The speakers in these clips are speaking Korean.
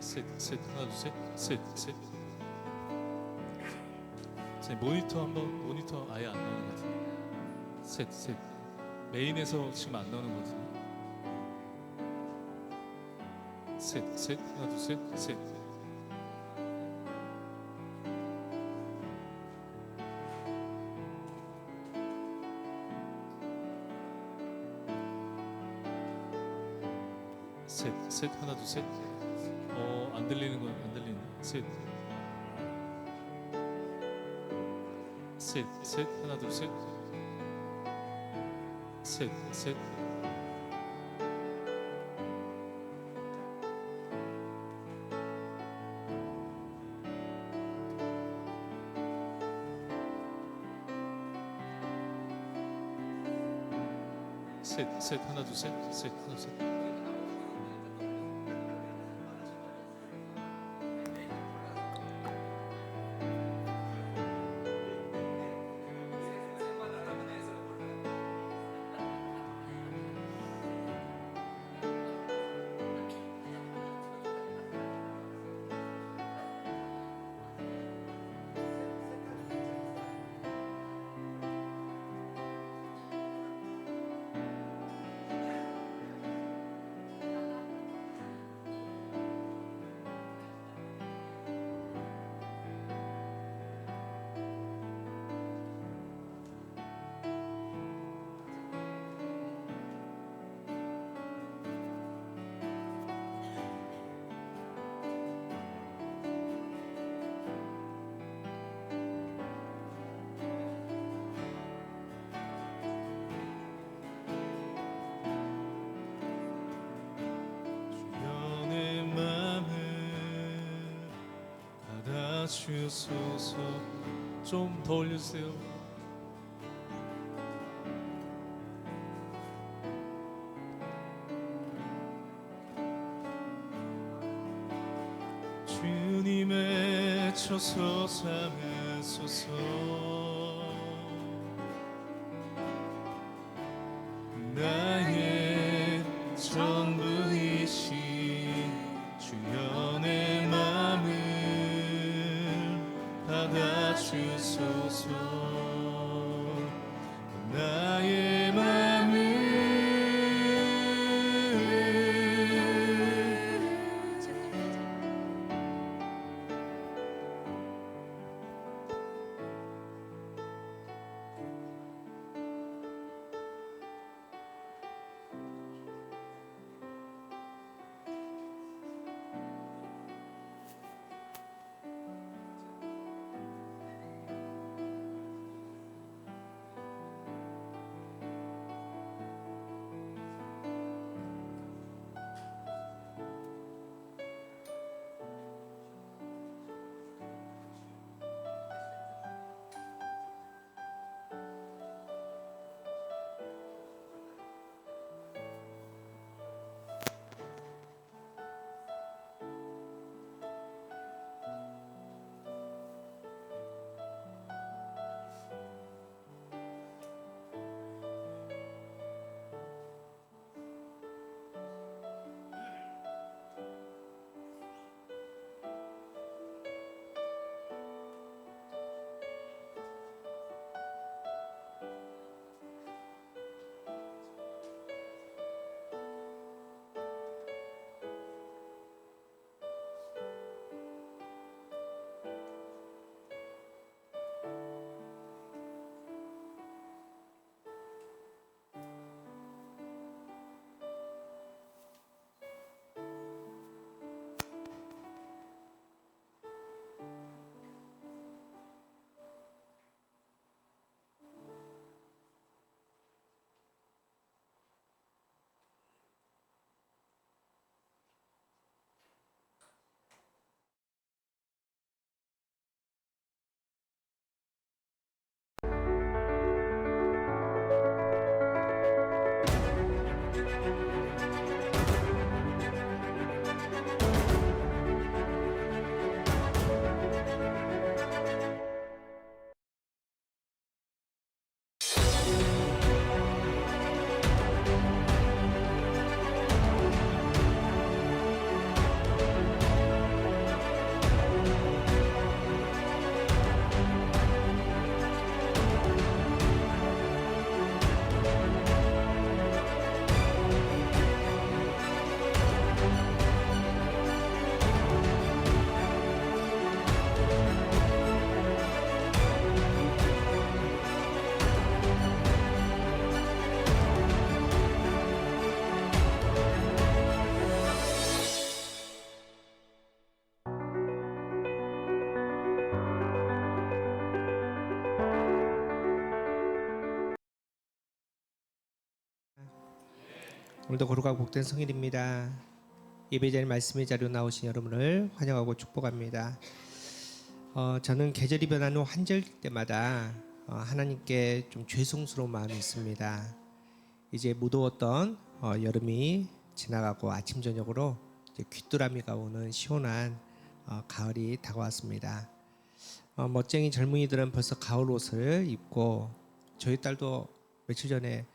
셋 하나 둘셋셋셋 모니터 한번 모니터 아예 안 나오는 것 같은데 셋 메인에서 지금 안 나오는 것 같은데 셋 하나 둘셋셋 셋 하나 둘셋 안 들리는 건 안 들리네 셋 하나 둘셋 셋 하나 둘셋 하나 둘셋 주소서 좀 더 올려주세요. 주님의 처소 삼으소서 나의 전부이신 주여 내 맘을 받아주소서 나의 맘을 오늘도 거룩하고 복된 성일입니다. 예배자리 말씀의 자리로 나오신 여러분을 환영하고 축복합니다. 저는 계절이 변하는 환절기 때마다 하나님께 좀 죄송스러운 마음이 있습니다. 이제 무더웠던 여름이 지나가고 아침 저녁으로 이제 귀뚜라미가 오는 시원한 가을이 다가왔습니다. 멋쟁이 젊은이들은 벌써 가을 옷을 입고, 저희 딸도 며칠 전에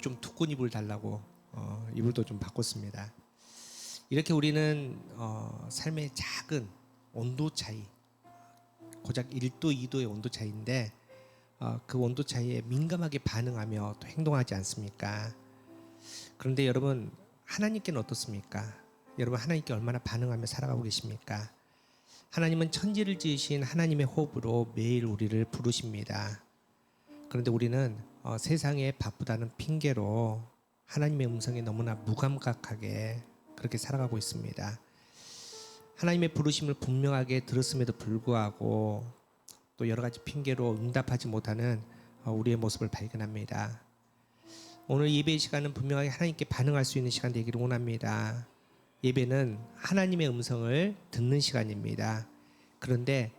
좀 두꺼운 이불 달라고 이불도 좀 바꿨습니다. 이렇게 우리는 삶의 작은 온도 차이, 고작 1도, 2도의 온도 차이인데 그 온도 차이에 민감하게 반응하며 또 행동하지 않습니까? 그런데 여러분, 하나님께는 어떻습니까? 여러분, 하나님께 얼마나 반응하며 살아가고 계십니까? 하나님은 천지를 지으신 하나님의 호흡으로 매일 우리를 부르십니다. 그런데 우리는 세상에 바쁘다는 핑계로 하나님의 음성에 너무나 무감각하게 그렇게 살아가고 있습니다. 하나님의 부르심을 분명하게 들었음에도 불구하고 또 여러 가지 핑계로 응답하지 못하는 우리의 모습을 발견합니다. 오늘 예배 시간은 분명하게 하나님께 반응할 수 있는 시간 되기를 원합니다. 예배는 하나님의 음성을 듣는 시간입니다. 그런데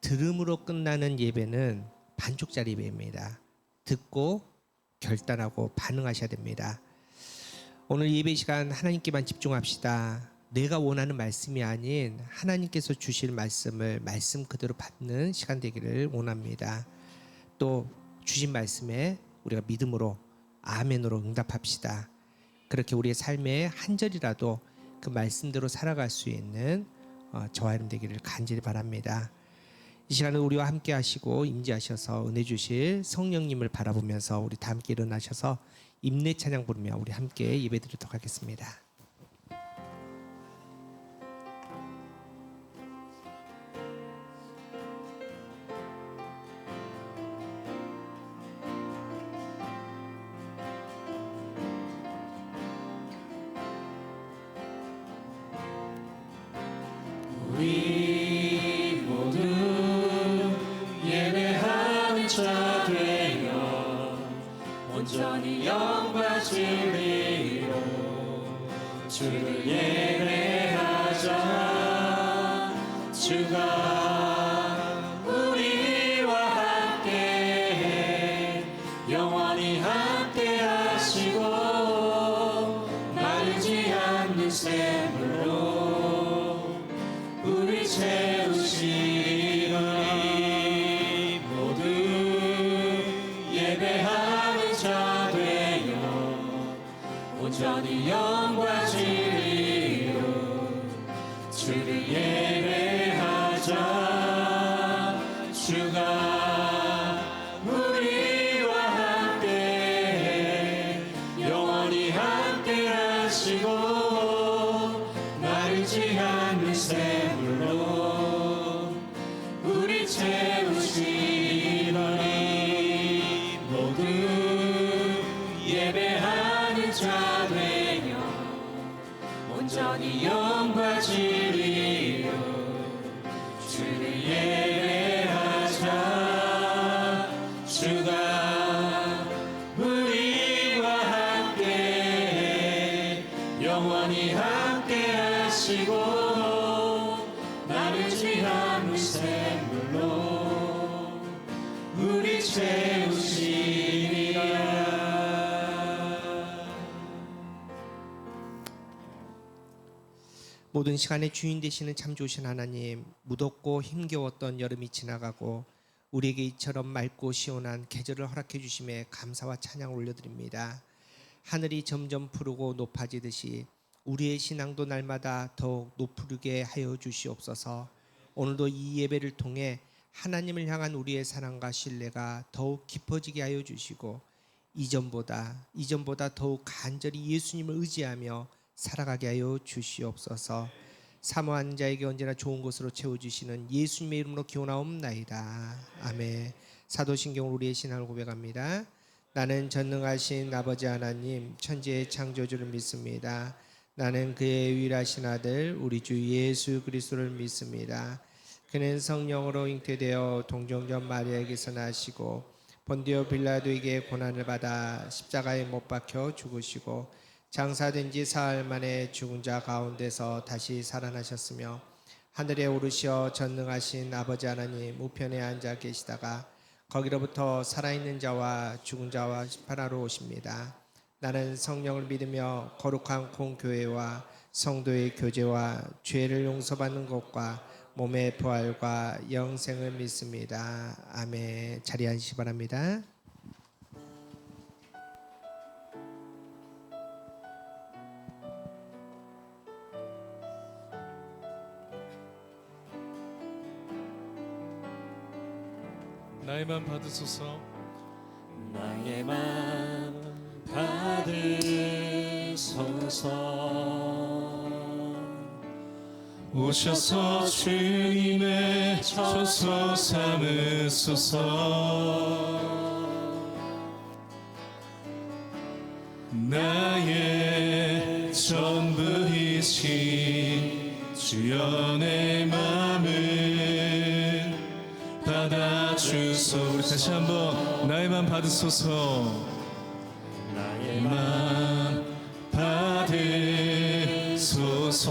들음으로 끝나는 예배는 반쪽짜리 예배입니다. 듣고 결단하고 반응하셔야 됩니다. 오늘 예배 시간 하나님께만 집중합시다. 내가 원하는 말씀이 아닌 하나님께서 주실 말씀을 말씀 그대로 받는 시간 되기를 원합니다. 또 주신 말씀에 우리가 믿음으로 아멘으로 응답합시다. 그렇게 우리의 삶의 한 절이라도 그 말씀대로 살아갈 수 있는 저와 여러분 되기를 간절히 바랍니다. 이 시간은 우리와 함께 하시고 임재하셔서 은혜 주실 성령님을 바라보면서 우리 다 함께 일어나셔서 임내 찬양 부르며 우리 함께 예배드리도록 하겠습니다. 우리 모두 예배하는 자 되어 온전히 영과 진리로 주를 예배하자. 주가 우리와 함께 영원히 함께 하시고 마르지 않는 샘물로 우리 채우시리. 모두 예배하는 자 되어 온전히 영과 진리로 주를 예배하자. 주가 우리와 함께 영원히 함께 하시고 마르지 않는 샘물로 우리 채우시리. 모두 예배하는 자 되어 온전히 영과 진리로 주를 예배하자. 주가 우리와 함께 영원히 함께 하시고 마르지 않는 샘물로 우리 채우시리라. 모든 시간의 주인 되시는 참 좋으신 하나님, 무덥고 힘겨웠던 여름이 지나가고 우리에게 이처럼 맑고 시원한 계절을 허락해 주심에 감사와 찬양을 올려드립니다. 하늘이 점점 푸르고 높아지듯이 우리의 신앙도 날마다 더욱 높게 하여 주시옵소서. 오늘도 이 예배를 통해 하나님을 향한 우리의 사랑과 신뢰가 더욱 깊어지게 하여 주시고 이전보다 더욱 간절히 예수님을 의지하며 살아가게 하여 주시옵소서. 사모하는 자에게 언제나 좋은 것으로 채워주시는 예수님의 이름으로 기원하옵나이다. 아멘. 사도신경으로 우리의 신앙을 고백합니다. 나는 전능하신 아버지 하나님 천지의 창조주를 믿습니다. 나는 그의 유일하신 아들 우리 주 예수 그리스도를 믿습니다. 그는 성령으로 잉태되어 동정녀 마리아에게서 나시고 본디오 빌라도에게 고난을 받아 십자가에 못 박혀 죽으시고 장사된 지 사흘 만에 죽은 자 가운데서 다시 살아나셨으며 하늘에 오르시어 전능하신 아버지 하나님 우편에 앉아 계시다가 거기로부터 살아있는 자와 죽은 자와 심판하러 오십니다. 나는 성령을 믿으며 거룩한 공교회와 성도의 교제와 죄를 용서받는 것과 몸의 부활과 영생을 믿습니다. 아멘. 자리에 앉으시기 바랍니다. 나의 맘 받으소서. 나의 맘 받으소서. 오셔서 주님의 처소 삼으소서. 나의 전부이신 주여 내 맘을 받아주소. 우리 다시 한번 나의 맘 받으소서. 나의 맘 받으소서.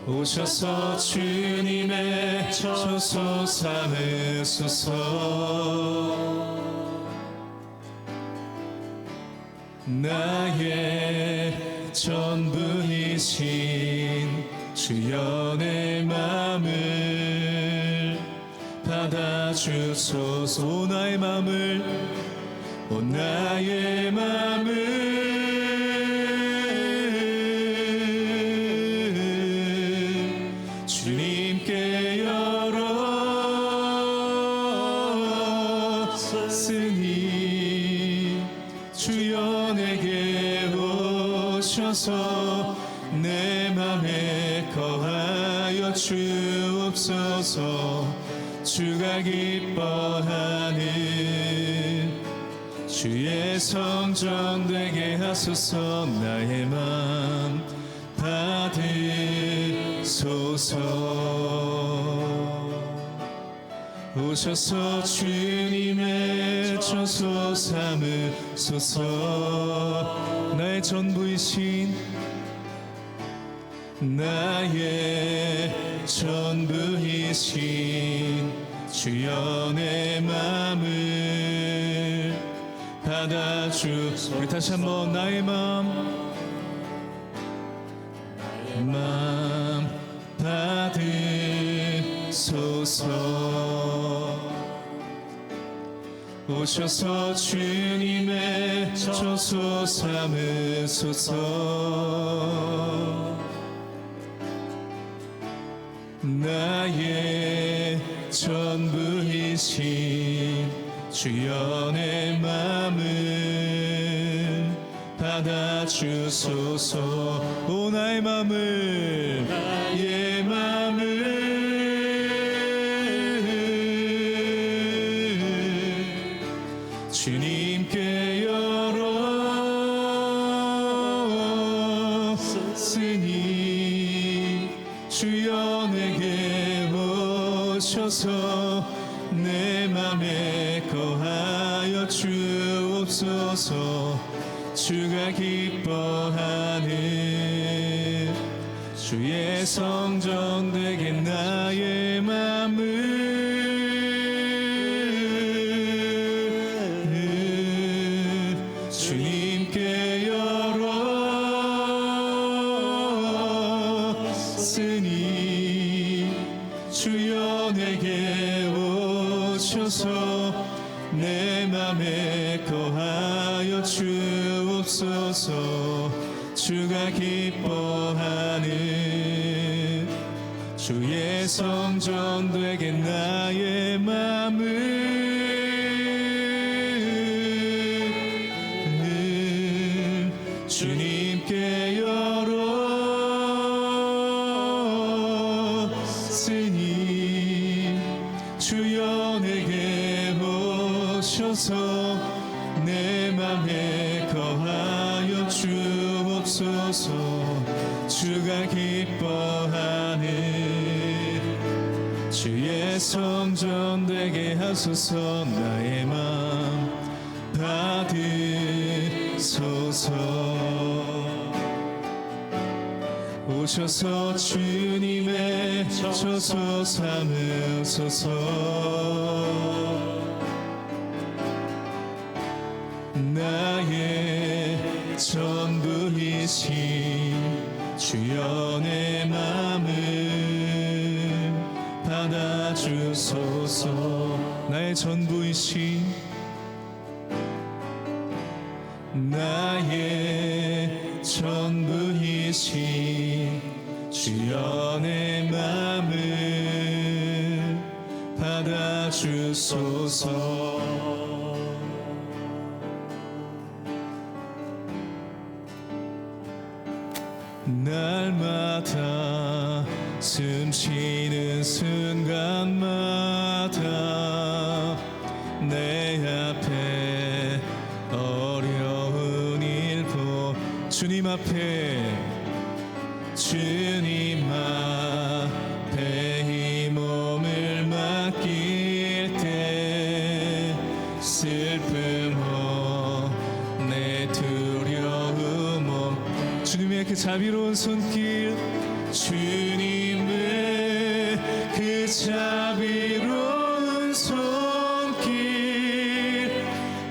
오셔서 주님의 처소 삼으소서. 나의 전부이신 주여 내 맘을 받아주소서. 나의 맘을 나의 맘을 주님께 열었으니 주여 내게 오셔서 내 맘에 거하여 주옵소서. 주가 기뻐하는 주의 성전 되게 하소서. 나의 맘 받으소서. 오셔서 주님의 처소 삼으소서. 나의 전부이신 나의 전부이신 주여 내 맘을 받아주. 우리 다시 한번 나의 맘 받으소서. 오셔서 주님의 처소 삼으소서. 나의 전부이신 주여 내 맘을 받아주소서. 오 나의 맘을 나의 맘을 주님께 열었으니 주여 내게 오셔서 내 맘에 거하여 주옵소서. 주가 기뻐하는 주의 성전 되게 나의 맘을 주님께 열었으니 주여 내게 오셔서 내 맘에 거하여 주옵소서. 주가 기뻐하는 주의 성전 되게 나의 맘을 주님께 열었으니 주여 내게 오셔서 내 맘에 거하여 주옵소서. 주가 기뻐하는 주의 성전 되게 하소서. 나의 맘 받으소서. 주소서. 오셔서 주님의 저소 삼으소서. 나의 전부이신 주여 내 맘을 받아주소서. 나의 전부이신 나의 전부이신 주여 내 맘을 받아주소서. 날마다 숨쉬는 순간마다 내 앞에 어려운 일 주님 앞에 이 몸을 맡길 때 슬픔 내 두려움 주님의 그 자비로운 손길 주님의 그 자비로운 손길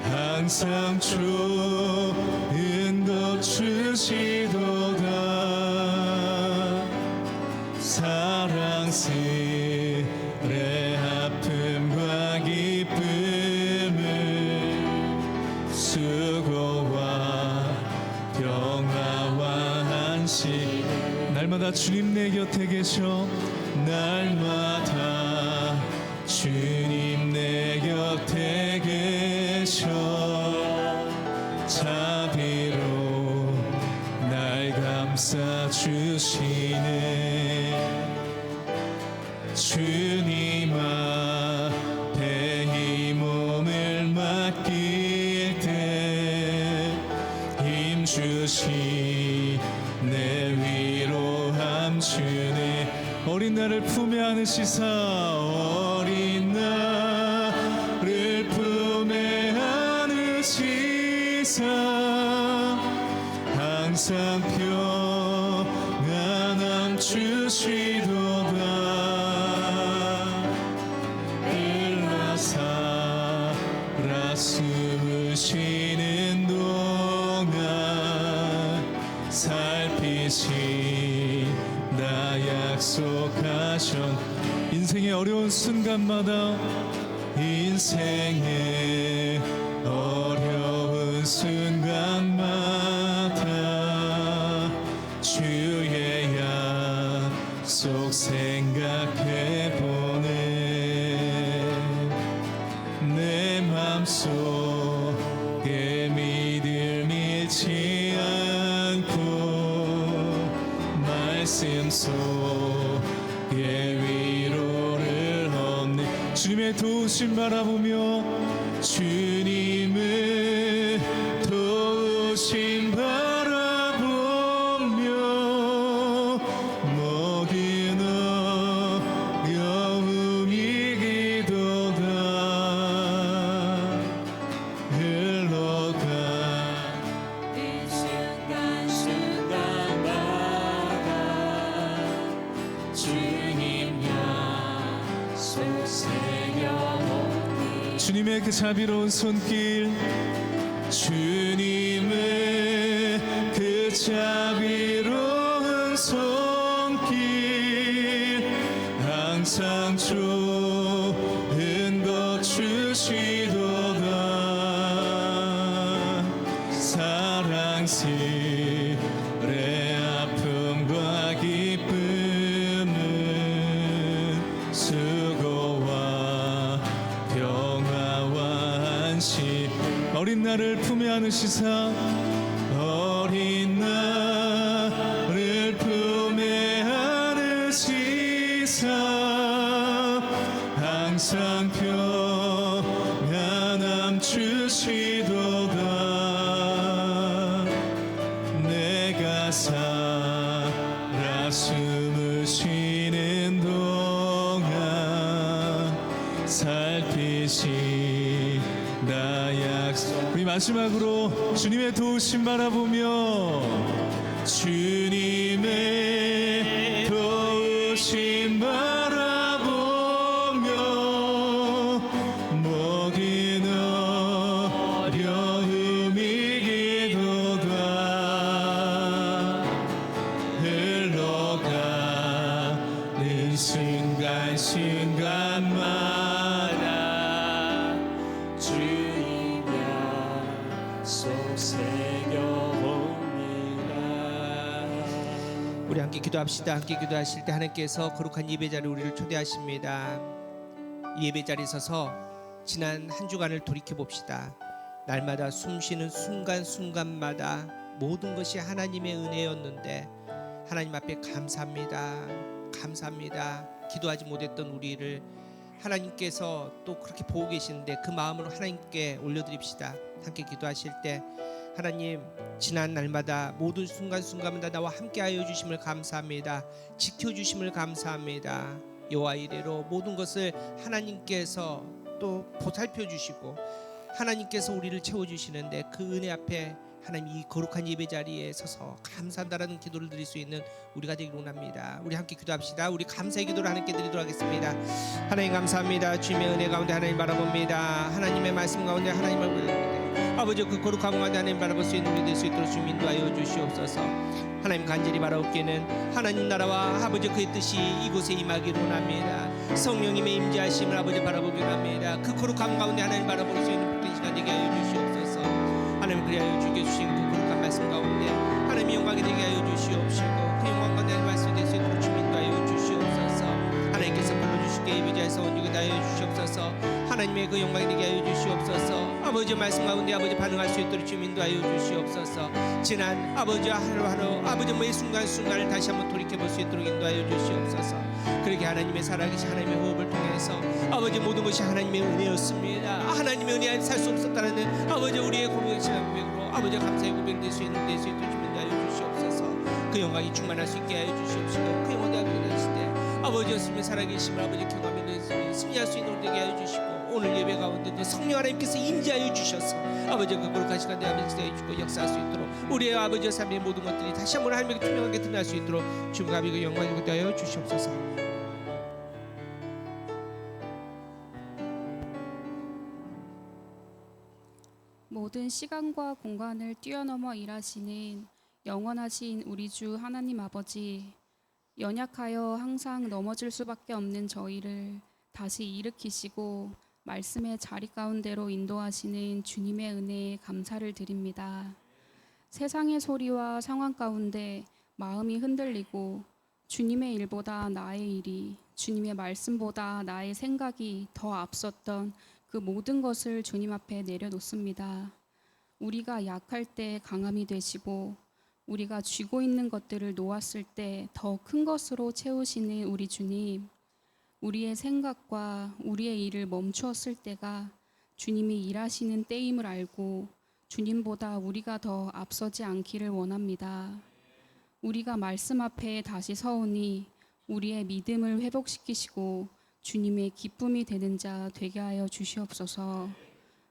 항상 좋은 것 주시도다. 사랑스레 아픔과 기쁨을 수고와 평화와 안식 날마다 주님 내 곁에 계셔. 날마다 주님 내 곁에 계셔. 자비로 날 감싸 주시네. 주님 앞에 이 몸을 맡길 때 힘 주시 내 위로함 주네. 어린 나를 품에 안으시사 어린 나를 품에 안으시사 항상 평안함 주시도다. 일나사라 숨을 쉬는 동안 살피신다 약속하셨. 인생의 어려운 순간마다 인생의 어려운 순간마다 주의 약속 생각해보네. 내 맘속에 믿음 잃지 않고 말씀 속에 위로를 얻네. 주님의 도우심 바라보며 주님의 도우심 바라보며 모든 어려움이 기도다 흘러가. 이 순간마다 주님 약속 새겨오니. 주님의 그 자비로운 손길 주님의 그 자비로운 손길 항상 좋은 것 주시도다. 사랑스레 아픔과 기쁨은 수고와 평화와 안식. 어린 나를 품에 안으시사 어린 나를 품에 안으시사 항상 평안함 주시도다. 내가 살아 숨을 쉬는 동안 살피신다 약속. 우리 마지막으로 주님의 도우심 바라보며 주님의 도우심 바라보며 모든 어려움이 기도가 흘러가는 순간순간마다 주님 약속 새겨봅니다. 우리 함께 기도합시다. 함께 기도하실 때 하나님께서 거룩한 예배 자리에 우리를 초대하십니다. 이 예배 자리에 서서 지난 한 주간을 돌이켜 봅시다. 날마다 숨쉬는 순간순간마다 모든 것이 하나님의 은혜였는데 하나님 앞에 감사합니다. 감사합니다. 기도하지 못했던 우리를 하나님께서 또 그렇게 보고 계시는데 그 마음으로 하나님께 올려드립시다. 함께 기도하실 때 하나님, 지난 날마다 모든 순간순간마다 나와 함께하여 주심을 감사합니다. 지켜주심을 감사합니다. 여호와 이레로 모든 것을 하나님께서 또 보살펴 주시고 하나님께서 우리를 채워주시는데 그 은혜 앞에 하나님 이 거룩한 예배 자리에 서서 감사한다라는 기도를 드릴 수 있는 우리가 되기를 원합니다. 우리 함께 기도합시다. 우리 감사의 기도를 하나님께 드리도록 하겠습니다. 하나님 감사합니다. 주님의 은혜 가운데 하나님 바라봅니다. 하나님의 말씀 가운데 하나님을 바라봅니다. 아버지 그 거룩한 가운데 하나님 바라볼 수 있는 우리 될 수 있도록 주님 인도하여 주시옵소서. 하나님 간절히 바라옵기는 하나님 나라와 아버지 그의 뜻이 이곳에 임하기를 원합니다. 성령님의 임재하심을 아버지 바라보기를 합니다. 그 거룩한 가운데 하나님 바라볼 수 있는 복된 시간 되게 하여 주시옵소서. 하나님 그리하여 주께 주신 그 거룩한 말씀 가운데 하나님의 영광이 되게 하여 주시옵시고 그 영광 가운데 말씀이 될 수 있도록 주님 인도하여 주시옵소서. 하나님께서 불러주시게 예배자에서 온유게 하여 주시옵소서. 하나님의 그 영광이 되게 하여 주시옵소서. 아버지 말씀 가운데 아버지 반응할 수 있도록 주님 인도하여 주시옵소서. 지난 아버지 하루하루 아버지 매 순간순간을 다시 한번 돌이켜볼 수 있도록 인도하여 주시옵소서. 그렇게 하나님의 살아계신 하나님의 호흡을 통해서 아버지 모든 것이 하나님의 은혜였습니다. 하나님의 은혜 안에 살 수 없었다는 아버지 우리의 고백으로 아버지 감사의 고백될 수 있는 될 수 있도록 주님 인도하여 주시옵소서. 그 영광이 충만할 수 있게 하여 주시옵시고 그 영광이 되실 때 아버지였으면 살아계심을 아버지 경험하며 승리할 수 있는 되게 하여 주시고 오늘 예배 가운데 성령 하나님께서 임재하여 주셔서 아버지 그 거룩한 시간 내 아버지 기도해 주고 역사할 수 있도록 우리의 아버지의 삶의 모든 것들이 다시 한번 하나님에게 투명하게 드러날 수 있도록 주님 감히 그 영광을 기도하여 주시옵소서. 모든 시간과 공간을 뛰어넘어 일하시는 영원하신 우리 주 하나님 아버지, 연약하여 항상 넘어질 수밖에 없는 저희를 다시 일으키시고 말씀의 자리 가운데로 인도하시는 주님의 은혜에 감사를 드립니다. 세상의 소리와 상황 가운데 마음이 흔들리고 주님의 일보다 나의 일이, 주님의 말씀보다 나의 생각이 더 앞섰던 그 모든 것을 주님 앞에 내려놓습니다. 우리가 약할 때 강함이 되시고 우리가 쥐고 있는 것들을 놓았을 때 더 큰 것으로 채우시는 우리 주님, 우리의 생각과 우리의 일을 멈추었을 때가 주님이 일하시는 때임을 알고 주님보다 우리가 더 앞서지 않기를 원합니다. 우리가 말씀 앞에 다시 서오니 우리의 믿음을 회복시키시고 주님의 기쁨이 되는 자 되게 하여 주시옵소서.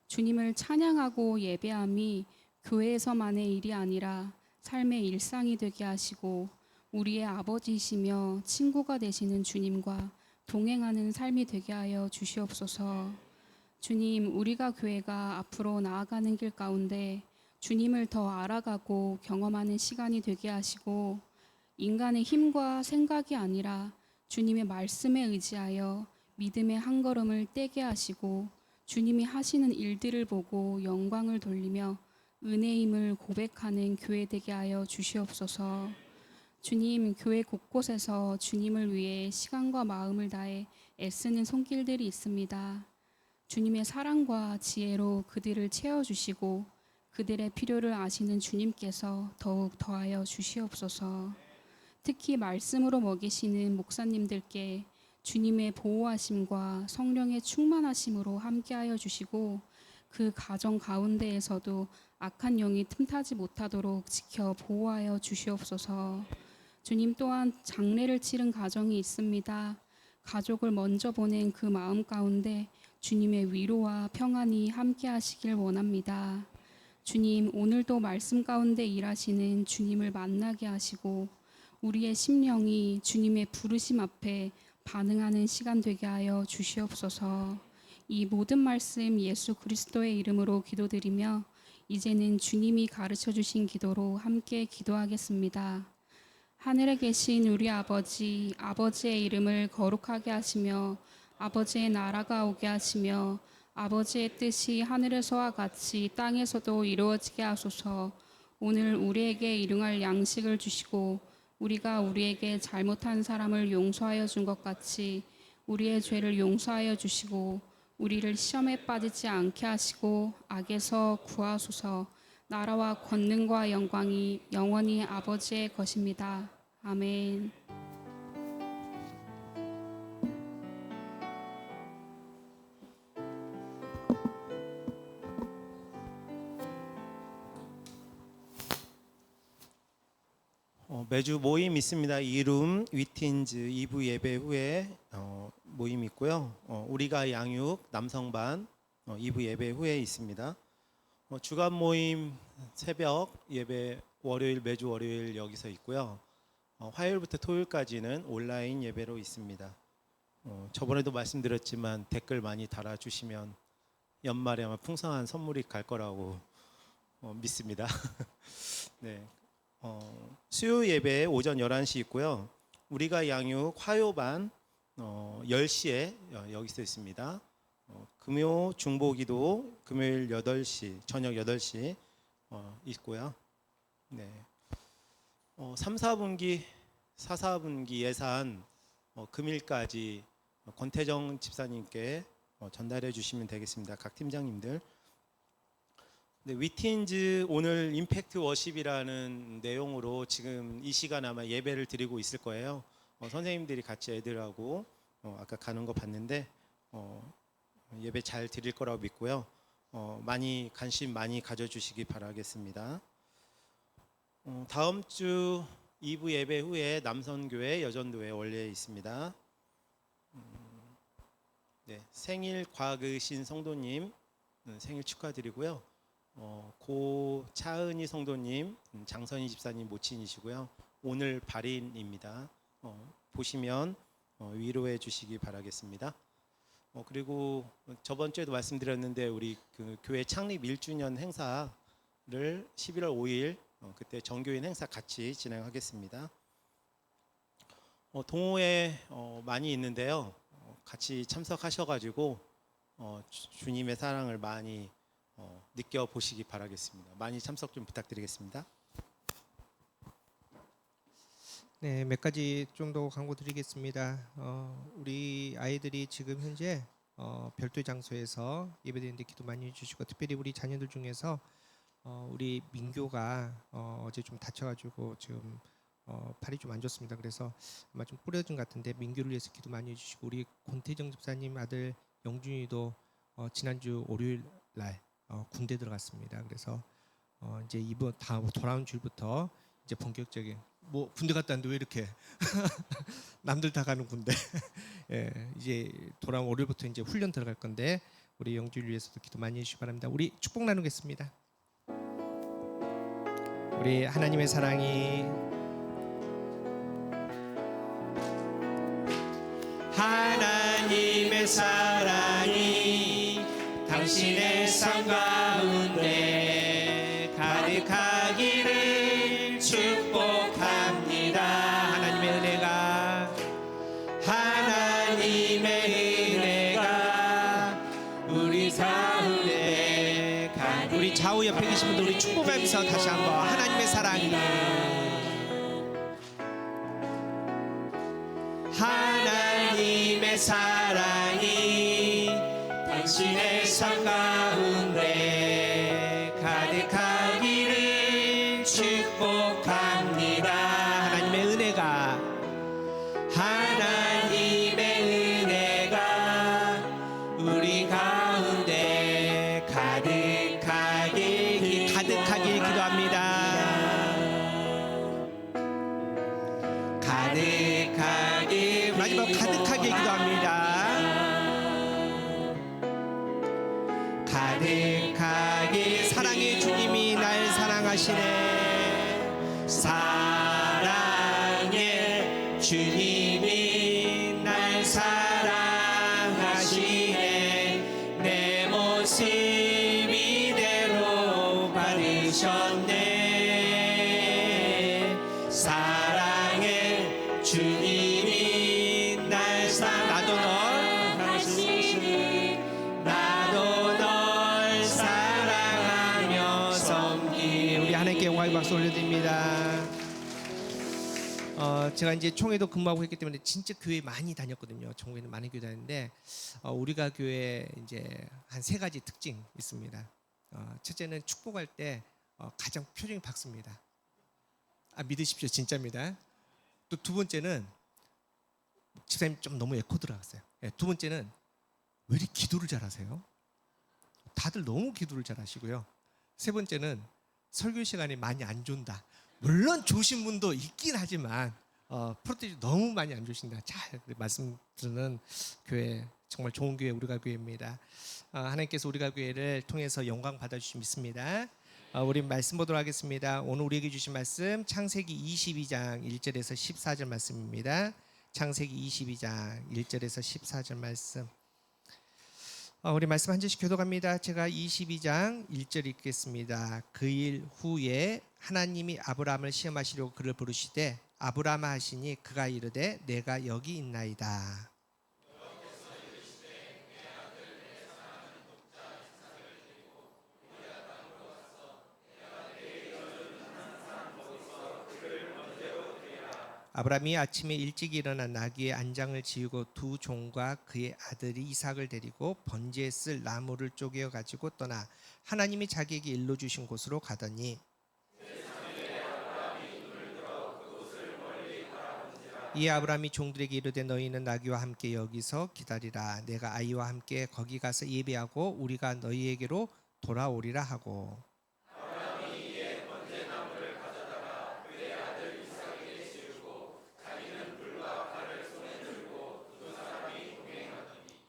주님을 찬양하고 예배함이 교회에서만의 일이 아니라 삶의 일상이 되게 하시고 우리의 아버지이시며 친구가 되시는 주님과 동행하는 삶이 되게 하여 주시옵소서. 주님, 우리가 교회가 앞으로 나아가는 길 가운데 주님을 더 알아가고 경험하는 시간이 되게 하시고 인간의 힘과 생각이 아니라 주님의 말씀에 의지하여 믿음의 한 걸음을 떼게 하시고 주님이 하시는 일들을 보고 영광을 돌리며 은혜임을 고백하는 교회 되게 하여 주시옵소서. 주님, 교회 곳곳에서 주님을 위해 시간과 마음을 다해 애쓰는 손길들이 있습니다. 주님의 사랑과 지혜로 그들을 채워주시고 그들의 필요를 아시는 주님께서 더욱 더하여 주시옵소서. 특히 말씀으로 먹이시는 목사님들께 주님의 보호하심과 성령의 충만하심으로 함께하여 주시고 그 가정 가운데에서도 악한 영이 틈타지 못하도록 지켜 보호하여 주시옵소서. 주님, 또한 장례를 치른 가정이 있습니다. 가족을 먼저 보낸 그 마음 가운데 주님의 위로와 평안이 함께 하시길 원합니다. 주님, 오늘도 말씀 가운데 일하시는 주님을 만나게 하시고 우리의 심령이 주님의 부르심 앞에 반응하는 시간 되게 하여 주시옵소서. 이 모든 말씀 예수 그리스도의 이름으로 기도드리며 이제는 주님이 가르쳐 주신 기도로 함께 기도하겠습니다. 하늘에 계신 우리 아버지, 아버지의 이름을 거룩하게 하시며 아버지의 나라가 오게 하시며 아버지의 뜻이 하늘에서와 같이 땅에서도 이루어지게 하소서. 오늘 우리에게 일용할 양식을 주시고 우리가 우리에게 잘못한 사람을 용서하여 준 것 같이 우리의 죄를 용서하여 주시고 우리를 시험에 빠지지 않게 하시고 악에서 구하소서. 나라와 권능과 영광이 영원히 아버지의 것입니다. 아멘. 매주 모임 있습니다. 이룸 위틴즈 2부 예배 후에 모임 있고요. 우리가 양육 남성반 2부 예배 후에 있습니다. 주간 모임 새벽 예배 월요일 매주 월요일 여기서 있고요. 화요일부터 토요일까지는 온라인 예배로 있습니다. 저번에도 말씀드렸지만 댓글 많이 달아주시면 연말에 아마 풍성한 선물이 갈 거라고 믿습니다. 네. 수요 예배 오전 11시 있고요. 우리가 양육 화요반 10시에 여기서 있습니다. 금요 중보기도 금요일 8시 저녁 8시 있고요. 네. 3, 4분기 4, 4분기 예산 금일까지 권태정 집사님께 전달해 주시면 되겠습니다. 각 팀장님들. 네, 위틴즈 오늘 임팩트 워십이라는 내용으로 지금 이 시간 아마 예배를 드리고 있을 거예요. 선생님들이 같이 애들하고 아까 가는 거 봤는데 예배 잘 드릴 거라고 믿고요. 많이 관심 많이 가져주시기 바라겠습니다. 다음 주 2부 예배 후에 남선교회 여전도회 원래 있습니다. 네, 생일 과그신 성도님 생일 축하드리고요. 고차은희 성도님, 장선희 집사님 모친이시고요. 오늘 발인입니다. 보시면 위로해 주시기 바라겠습니다. 그리고 저번 주에도 말씀드렸는데 우리 그 교회 창립 1주년 행사를 11월 5일 그때 정교인 행사 같이 진행하겠습니다. 동호회 많이 있는데요. 같이 참석하셔가지고 주님의 사랑을 많이 느껴보시기 바라겠습니다. 많이 참석 좀 부탁드리겠습니다. 네, 몇 가지 정도 광고 드리겠습니다. 우리 아이들이 지금 현재 별도의 장소에서 예배드리는데 기도 많이 해주시고 특별히 우리 자녀들 중에서 우리 민교가 어제 좀 다쳐가지고 지금 팔이 좀 안 좋습니다. 그래서 아마 좀 부러진 것 같은데 민교를 위해서 기도 많이 해주시고 우리 권태정 집사님 아들 영준이도 지난주 월요일 날 군대 들어갔습니다. 그래서 이제 이번 다음 돌아온 주부터 이제 본격적인 뭐 군대 갔다 왔는데 왜 이렇게 남들 다 가는 군대 예, 이제 돌아온 월요일부터 이제 훈련 들어갈 건데 우리 영주를 위해서도 기도 많이 해주시기 바랍니다. 우리 축복 나누겠습니다. 우리 하나님의 사랑이 하나님의 사랑이 당신의 삶 가운데 가득하기를 축복합니다. 하나님의 은혜가 우리 가운데 우리 좌우 옆에 계신 분들 우리 축복하면서 다시 한번 하나님의 사랑이 하나님의 사랑이 당신의 삶 가운데 가득하기를 축복합니다. 하나님의 은혜가 우리 가운데 가득하길 기도합니다. 마지막 가득하게 기도합니다. 가득하게 사랑의 주님이 사랑하시네. 사랑의 주님이 날 사랑하시네. 내 모습 이대로 받으셨네. 사랑의 주님이 날 나도 널 나도 널 사랑하며 섬기. 우리 하나님께 영광의 박수 올려드립니다. 제가 이제 총회도 근무하고 했기 때문에 진짜 교회 많이 다녔거든요. 총회는 많은 교회 다녔는데 우리가 교회 이제 한 세 가지 특징 있습니다. 첫째는 축복할 때 가장 표정이 밝습니다. 믿으십시오, 진짜입니다. 또 두 번째는 집사님 좀 너무 에코 들어갔어요. 두 번째는 왜 이렇게 기도를 잘하세요? 다들 너무 기도를 잘하시고요. 세 번째는 설교 시간에 많이 안 존다. 물론 좋으신 분도 있긴 하지만 프로테이지 너무 많이 안 주신다. 잘 말씀 드리는 교회, 정말 좋은 교회 우리가 교회입니다. 하나님께서 우리가 교회를 통해서 영광 받아주시 믿습니다. 우리 말씀 보도록 하겠습니다. 오늘 우리에게 주신 말씀 창세기 22장 1절에서 14절 말씀입니다. 창세기 22장 1절에서 14절 말씀. 우리 말씀 한 절씩 교독합니다. 제가 22장 1절 읽겠습니다. 그 일 후에 하나님이 아브라함을 시험하시려고 그를 부르시되 아브라함아 하시니 그가 이르되 내가 여기 있나이다. 아브라함이 아침에 일찍 일어나 나귀의 안장을 지우고 두 종과 그의 아들이 이삭을 데리고 번제에 쓸 나무를 쪼개어 가지고 떠나 하나님이 자기에게 일러 주신 곳으로 가더니 이에 아브라함이 종들에게 이르되 너희는 나귀와 함께 여기서 기다리라. 내가 아이와 함께 거기 가서 예배하고 우리가 너희에게로 돌아오리라 하고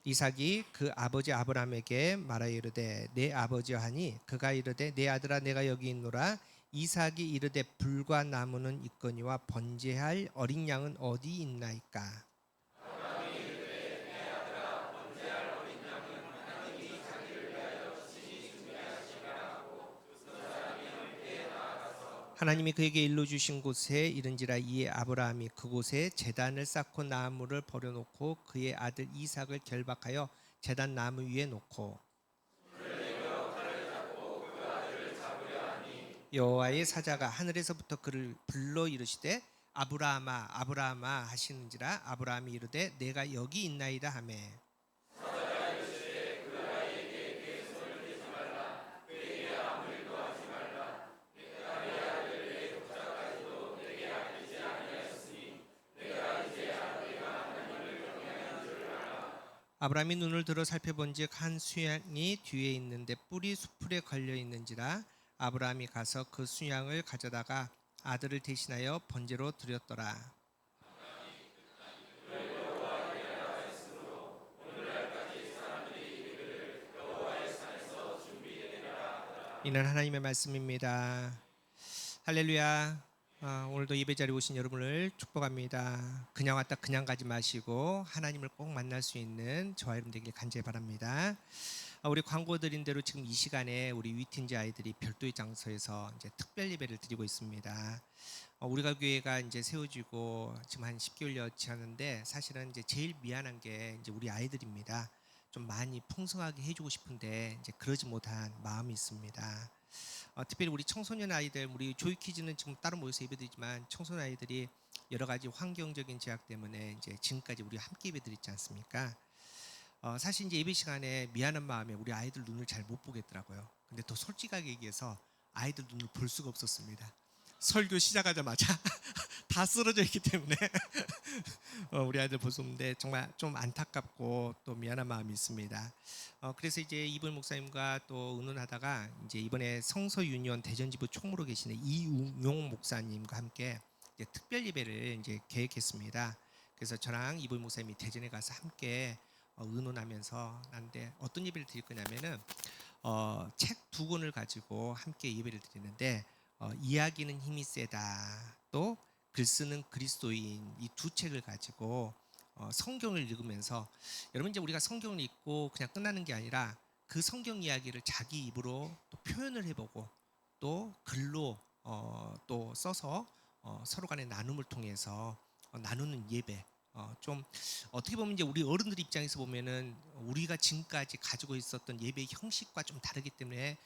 이삭이 그 아버지 아브라함에게 말하여 이르되 내 아버지여 하니 그가 이르되 내 아들아 내가 여기 있노라. 이삭이 이르되 불과 나무는 있거니와 번제할 어린 양은 어디 있나이까. 하나님이 그에게 일러 주신 곳에 이른지라. 이에 아브라함이 그곳에 제단을 쌓고 나무를 버려놓고 그의 아들 이삭을 결박하여 제단 나무 위에 놓고 여호와의 사자가 하늘에서부터 그를 불러 이르시되 아브라함아 아브라함아 하시는지라. 아브라함이 이르되 내가 여기 있나이다 하매 아브라함이 눈을 들어 살펴본즉 한 수양이 뒤에 있는데 뿔이 수풀에 걸려 있는지라. 아브라함이 가서 그 수양을 가져다가 아들을 대신하여 번제로 드렸더라. 이는 하나님의 말씀입니다. 할렐루야. 오늘도 예배 자리에 오신 여러분을 축복합니다. 그냥 왔다 그냥 가지 마시고 하나님을 꼭 만날 수 있는 저와 여러분 되길 간절히 바랍니다. 우리 광고 드린 대로 지금 이 시간에 우리 위틴지 아이들이 별도의 장소에서 이제 특별 예배를 드리고 있습니다. 우리가 교회가 이제 세워지고 지금 한 10개월여 지났는데 사실은 이제 제일 미안한 게 이제 우리 아이들입니다. 좀 많이 풍성하게 해주고 싶은데 이제 그러지 못한 마음이 있습니다. 특별히 우리 청소년 아이들, 우리 조이키즈는 지금 따로 모여서 예배드리지만 청소년 아이들이 여러 가지 환경적인 제약 때문에 이제 지금까지 우리 함께 예배드리지 않습니까? 사실 이제 예배 시간에 미안한 마음에 우리 아이들 눈을 잘 못 보겠더라고요. 근데 더 솔직하게 얘기해서 아이들 눈을 볼 수가 없었습니다. 설교 시작하자마자 다 쓰러져 있기 때문에 우리 아이들 볼 수 없는데 정말 좀 안타깝고 또 미안한 마음이 있습니다. 그래서 이제 이불 목사님과 또 의논하다가 이제 이번에 성서 유니온 대전지부 총무로 계시는 이웅용 목사님과 함께 이제 특별 예배를 이제 계획했습니다. 그래서 저랑 이불 목사님이 대전에 가서 함께 의논하면서 하는데 어떤 예배를 드릴 거냐면은 책 두 권을 가지고 함께 예배를 드리는데 이야기는 힘이 세다, 또 글 쓰는 그리스도인, 이 두 책을 가지고 성경을 읽으면서, 여러분 이제 우리가 성경을 읽고 그냥 끝나는 게 아니라 그 성경 이야기를 자기 입으로 또 표현을 해보고 또 글로 또 써서 서로 간의 나눔을 통해서 나누는 예배. 좀 어떻게 보면 이제 우리 어른들 입장에서 보면은 우리가 지금까지 가지고 있었던 예배 형식과 좀 다르기 때문에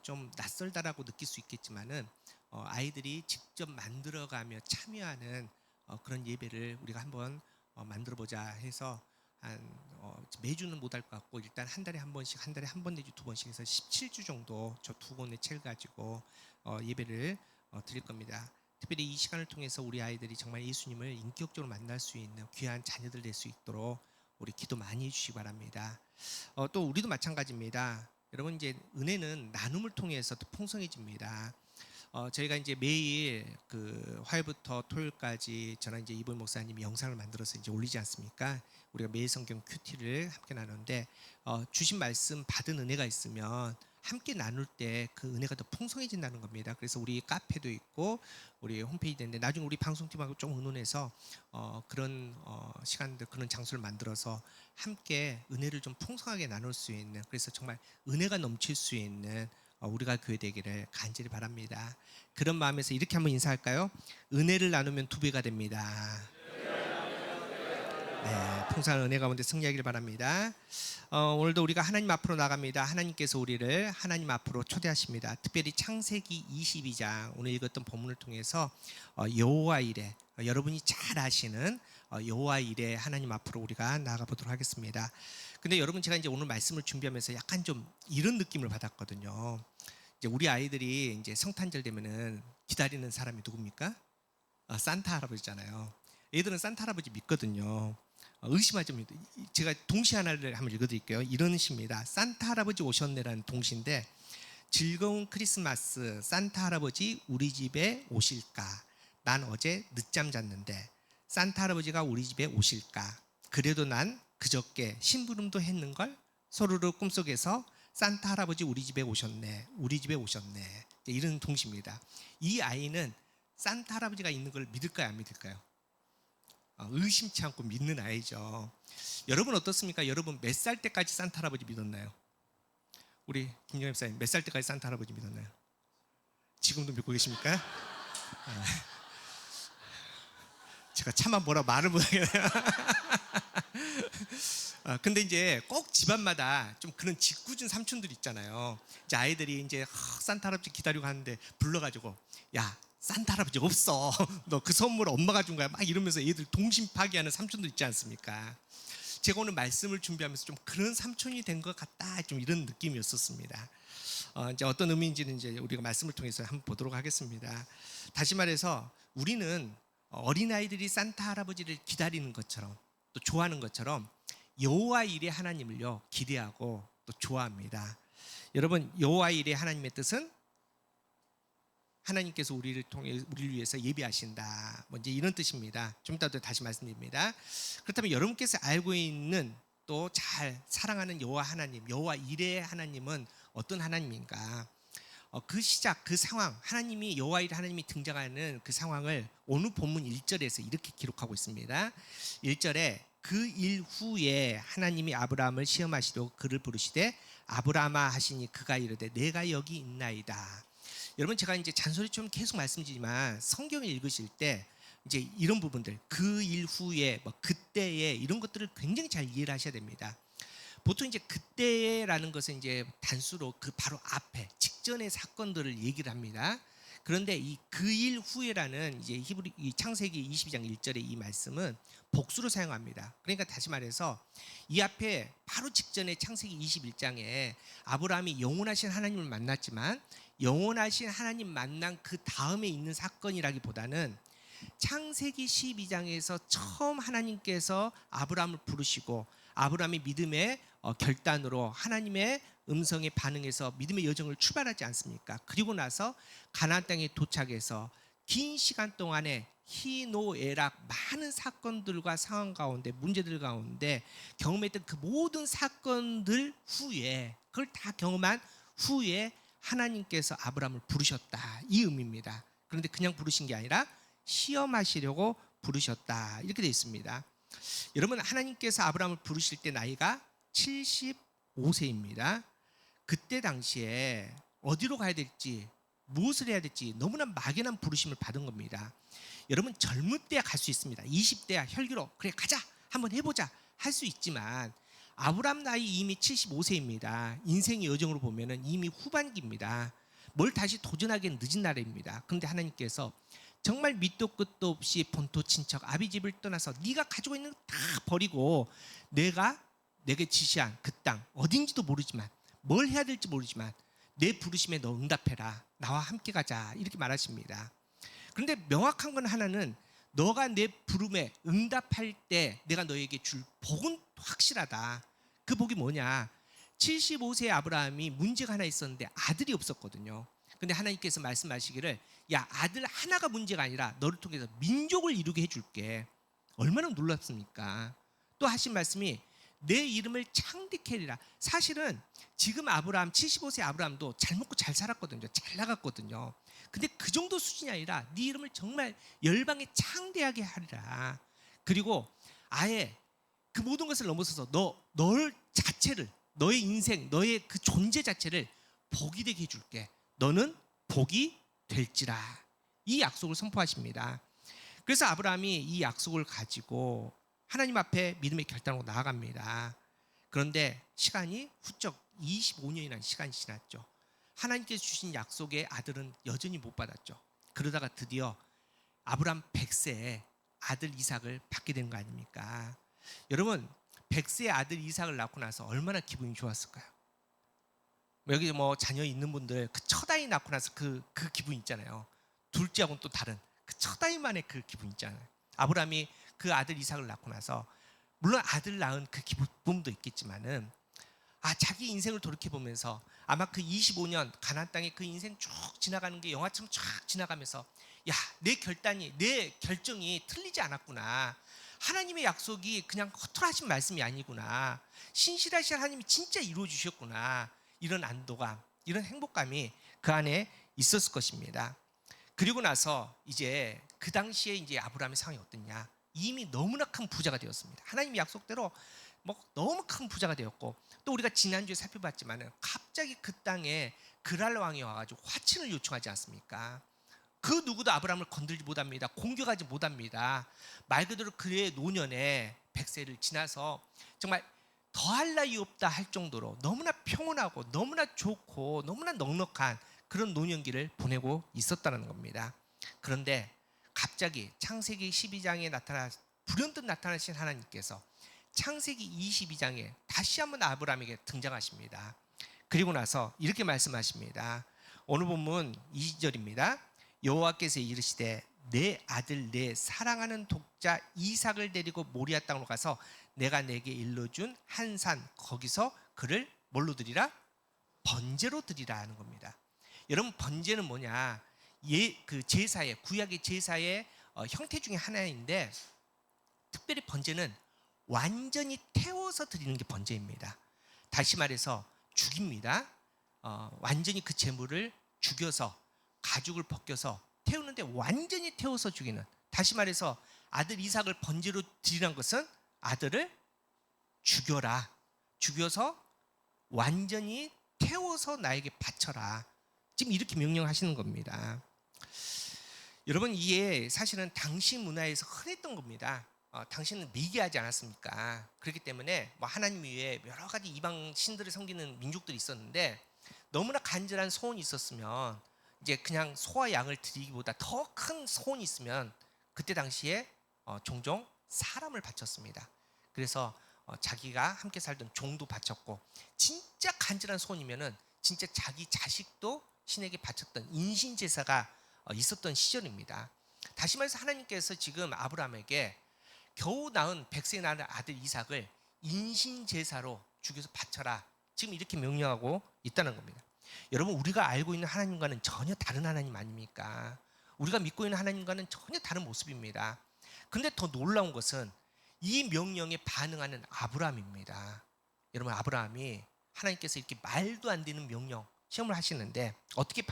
좀 낯설다라고 느낄 수 있겠지만은 아이들이 직접 만들어가며 참여하는 그런 예배를 우리가 한번 만들어보자 해서 한 매주는 못할 것 같고 일단 한 달에 한 번씩, 한 달에 한 번 내지 두 번씩 해서 17주 정도 저 두 권의 책을 가지고 예배를 드릴 겁니다. 특별히 이 시간을 통해서 우리 아이들이 정말 예수님을 인격적으로 만날 수 있는 귀한 자녀들 될 수 있도록 우리 기도 많이 해주시기 바랍니다. 또 우리도 마찬가지입니다. 여러분 이제 은혜는 나눔을 통해서 또 풍성해집니다. 저희가 이제 매일 그 화요일부터 토요일까지 저랑 이제 이보임 목사님이 영상을 만들어서 이제 올리지 않습니까? 우리가 매일 성경 큐티를 함께 나누는데 주신 말씀 받은 은혜가 있으면 함께 나눌 때 그 은혜가 더 풍성해진다는 겁니다. 그래서 우리 카페도 있고 우리 홈페이지도 있는데 나중에 우리 방송팀하고 좀 의논해서 그런 시간들, 그런 장소를 만들어서 함께 은혜를 좀 풍성하게 나눌 수 있는, 그래서 정말 은혜가 넘칠 수 있는 우리가 교회 되기를 간절히 바랍니다. 그런 마음에서 이렇게 한번 인사할까요? 은혜를 나누면 두 배가 됩니다. 네, 풍성한 은혜 가운데 승리하기를 바랍니다. 오늘도 우리가 하나님 앞으로 나갑니다. 하나님께서 우리를 하나님 앞으로 초대하십니다. 특별히 창세기 22장 오늘 읽었던 본문을 통해서 여호와 이레, 여러분이 잘 아시는 여호와 이레 하나님 앞으로 우리가 나가 보도록 하겠습니다. 근데 여러분 제가 이제 오늘 말씀을 준비하면서 약간 좀 이런 느낌을 받았거든요. 이제 우리 아이들이 이제 성탄절 되면은 기다리는 사람이 누굽니까? 산타 할아버지잖아요. 애들은 산타 할아버지 믿거든요. 의심하지 맙니다. 제가 동시 하나를 한번 읽어드릴게요. 이런 시입니다. 산타 할아버지 오셨네라는 동시인데, 즐거운 크리스마스, 산타 할아버지 우리 집에 오실까? 난 어제 늦잠 잤는데 산타 할아버지가 우리 집에 오실까? 그래도 난 그저께 심부름도 했는걸? 소르르 꿈속에서 산타 할아버지 우리 집에 오셨네, 우리 집에 오셨네. 이런 동시입니다. 이 아이는 산타 할아버지가 있는 걸 믿을까요, 안 믿을까요? 의심치 않고 믿는 아이죠. 여러분 어떻습니까? 여러분 몇 살 때까지 산타 할아버지 믿었나요? 우리 김영엽 사님 몇 살 때까지 산타 할아버지 믿었나요? 지금도 믿고 계십니까? 제가 차마 뭐라 말을 못하겠네요. 근데 이제 꼭 집안마다 좀 그런 짓궂은 삼촌들 있잖아요. 이제 아이들이 이제 산타 할아버지 기다리고 하는데 불러가지고, 야, 산타 할아버지 없어. 너 그 선물 엄마가 준 거야. 막 이러면서 애들 동심 파괴하는 삼촌들 있지 않습니까? 제가 오늘 말씀을 준비하면서 좀 그런 삼촌이 된 것 같다, 좀 이런 느낌이었었습니다. 이제 어떤 의미인지는 이제 우리가 말씀을 통해서 한번 보도록 하겠습니다. 다시 말해서 우리는 어린아이들이 산타 할아버지를 기다리는 것처럼 또 좋아하는 것처럼 여호와 이레 하나님을요 기대하고 또 좋아합니다. 여러분 여호와 이레 하나님의 뜻은 하나님께서 우리를 위해서 예비하신다, 뭐 이제 이런 뜻입니다. 좀 이따 다시 말씀드립니다. 그렇다면 여러분께서 알고 있는 또 잘 사랑하는 여호와 하나님, 여호와 이레 하나님은 어떤 하나님인가? 그 시작, 그 상황, 하나님이 여호와 이레 하나님이 등장하는 그 상황을 오늘 본문 1절에서 이렇게 기록하고 있습니다. 1절에 그 일 후에 하나님이 아브라함을 시험하시려고 그를 부르시되 아브라함아 하시니 그가 이르되 내가 여기 있나이다. 여러분 제가 이제 잔소리처럼 계속 말씀드리지만 성경을 읽으실 때 이제 이런 부분들, 그 일 후에 뭐 그때에 이런 것들을 굉장히 잘 이해를 하셔야 됩니다. 보통 이제 그때라는 것은 이제 단수로 그 바로 앞에 직전의 사건들을 얘기를 합니다. 그런데 이 그 일 후에라는 이제 히브리 이 창세기 22장 1절의 이 말씀은 복수로 사용합니다. 그러니까 다시 말해서 이 앞에 바로 직전에 창세기 21장에 아브라함이 영원하신 하나님을 만났지만 영원하신 하나님 만난 그 다음에 있는 사건이라기보다는 창세기 12장에서 처음 하나님께서 아브라함을 부르시고 아브라함이 믿음의 결단으로 하나님의 음성에 반응해서 믿음의 여정을 출발하지 않습니까? 그리고 나서 가나안 땅에 도착해서 긴 시간 동안에 희노애락 많은 사건들과 상황 가운데 문제들 가운데 경험했던 그 모든 사건들 후에, 그걸 다 경험한 후에 하나님께서 아브라함을 부르셨다 이 의미입니다. 그런데 그냥 부르신 게 아니라 시험하시려고 부르셨다 이렇게 되어 있습니다. 여러분, 하나님께서 아브라함을 부르실 때 나이가 75세입니다. 그때 당시에 어디로 가야 될지 무엇을 해야 될지 너무나 막연한 부르심을 받은 겁니다. 여러분, 젊을 때야 갈 수 있습니다. 20대야 혈기로 그래 가자 한번 해보자 할 수 있지만 아브라함 나이 이미 75세입니다. 인생의 여정으로 보면은 이미 후반기입니다. 뭘 다시 도전하기엔 늦은 나이입니다. 그런데 하나님께서 정말 밑도 끝도 없이 본토 친척 아비 집을 떠나서 네가 가지고 있는 거 다 버리고 내가 내게 지시한 그 땅 어딘지도 모르지만 뭘 해야 될지 모르지만 내 부르심에 너 응답해라. 나와 함께 가자. 이렇게 말하십니다. 그런데 명확한 건 하나는 너가 내 부름에 응답할 때 내가 너에게 줄 복은 확실하다. 그 복이 뭐냐? 75세의 아브라함이 문제가 하나 있었는데 아들이 없었거든요. 근데 하나님께서 말씀하시기를 야, 아들 하나가 문제가 아니라 너를 통해서 민족을 이루게 해줄게. 얼마나 놀랍습니까? 또 하신 말씀이 내 이름을 창대케 하리라. 사실은 지금 아브라함 75세 아브라함도 잘 먹고 잘 살았거든요. 잘 나갔거든요. 근데 그 정도 수준이 아니라 네 이름을 정말 열방에 창대하게 하리라. 그리고 아예 그 모든 것을 넘어서서 널 자체를 너의 인생 너의 그 존재 자체를 복이 되게 해줄게. 너는 복이 될지라. 이 약속을 선포하십니다. 그래서 아브라함이 이 약속을 가지고 하나님 앞에 믿음의 결단으로 나아갑니다. 그런데 시간이 훌쩍 25년이라는 시간이 지났죠. 하나님께서 주신 약속의 아들은 여전히 못 받았죠. 그러다가 드디어 아브라함 100세에 아들 이삭을 받게 된 거 아닙니까? 여러분, 100세의 아들 이삭을 낳고 나서 얼마나 기분이 좋았을까요? 여기 뭐 자녀 있는 분들 그 첫 아이 낳고 나서 그 기분 있잖아요. 둘째하고는 또 다른 그 첫 아이만의 그 기분 있잖아요. 아브라함이 그 아들 이삭을 낳고 나서 물론 아들 낳은 그 기쁨도 있겠지만은 자기 인생을 돌이켜 보면서 아마 그 25년 가나안 땅에 그 인생 쭉 지나가는 게 영화처럼 쫙 지나가면서 야, 내 결정이 틀리지 않았구나. 하나님의 약속이 그냥 허술하신 말씀이 아니구나. 신실하신 하나님이 진짜 이루어 주셨구나. 이런 안도감, 이런 행복감이 그 안에 있었을 것입니다. 그리고 나서 이제 그 당시에 이제 아브라함의 상황이 어땠냐? 이미 너무나 큰 부자가 되었습니다. 하나님 약속대로 뭐 너무 큰 부자가 되었고, 또 우리가 지난주에 살펴봤지만은 갑자기 그 땅에 그랄 왕이 와가지고 화친을 요청하지 않습니까? 그 누구도 아브라함을 건들지 못합니다. 공격하지 못합니다. 말 그대로 그의 노년에 100세를 지나서 정말 더할 나위 없다 할 정도로 너무나 평온하고 너무나 좋고 너무나 넉넉한 그런 노년기를 보내고 있었다는 겁니다. 그런데 갑자기 창세기 12장에 불현듯 나타나신 하나님께서 창세기 22장에 다시 한번 아브라함에게 등장하십니다. 그리고 나서 이렇게 말씀하십니다. 오늘 본문 2절입니다. 여호와께서 이르시되 내 아들 내 사랑하는 독자 이삭을 데리고 모리아 땅으로 가서 내가 내게 일러준 한 산 거기서 그를 뭘로 드리라? 번제로 드리라 하는 겁니다. 여러분, 번제는 뭐냐? 그 제사의 구약의 제사의 형태 중에 하나인데, 특별히 번제는 완전히 태워서 드리는 게 번제입니다. 다시 말해서 죽입니다. 완전히 그 제물을 죽여서 가죽을 벗겨서 태우는데 완전히 태워서 죽이는. 다시 말해서 아들 이삭을 번제로 드리는 것은 아들을 죽여라. 죽여서 완전히 태워서 나에게 바쳐라. 지금 이렇게 명령하시는 겁니다. 여러분, 이게 사실은 당시 문화에서 흔했던 겁니다. 당신은 미개하지 않았습니까? 그렇기 때문에 뭐 하나님 외에 여러 가지 이방 신들을 섬기는 민족들이 있었는데 너무나 간절한 소원이 있었으면 이제 그냥 소와 양을 드리기보다 더 큰 소원이 있으면 그때 당시에 종종 사람을 바쳤습니다. 그래서 자기가 함께 살던 종도 바쳤고, 진짜 간절한 소원이면은 진짜 자기 자식도 신에게 바쳤던 인신 제사가 있었던 시절입니다. 다시 말해서 하나님께서 지금 아브라함에게 겨우 낳은 100세 낳은 아들 이삭을 인신 제사로 죽여서 바쳐라. 지금 이렇게 명령하고 있다는 겁니다. 여러분, 우리가 알고 있는 하나님과는 전혀 다른 하나님 아닙니까? 우리가 믿고 있는 하나님과는 전혀 다른 모습입니다. 그런데 더 놀라운 것은 이 명령에 반응하는 아브라함입니다. 여러분, 아브라함이 하나님께서 이렇게 말도 안 되는 명령, 시험을 하시는데 어떻게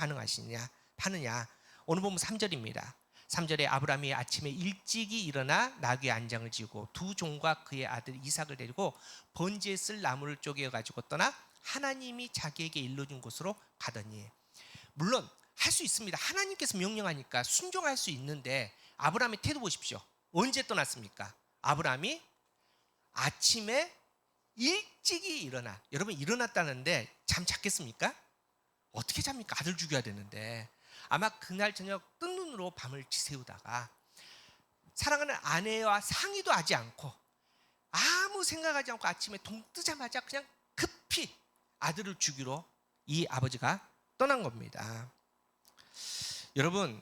하느냐. 오늘 보면 3절입니다. 3절에 아브라함이 아침에 일찍이 일어나 나귀의 안장을 지고 두 종과 그의 아들 이삭을 데리고 번제에 쓸 나무를 쪼개어 가지고 떠나 하나님이 자기에게 일러준 곳으로 가더니. 물론 할 수 있습니다. 하나님께서 명령하니까 순종할 수 있는데 아브라함의 태도 보십시오. 언제 떠났습니까? 아브라함이 아침에 일찍이 일어나. 여러분, 일어났다는데 잠 잤겠습니까? 어떻게 잡니까? 아들 죽여야 되는데. 아마 그날 저녁 뜬 눈으로 밤을 지새우다가 사랑하는 아내와 상의도 하지 않고 아무 생각하지 않고 아침에 동 뜨자마자 그냥 급히 아들을 죽이러 이 아버지가 떠난 겁니다. 여러분,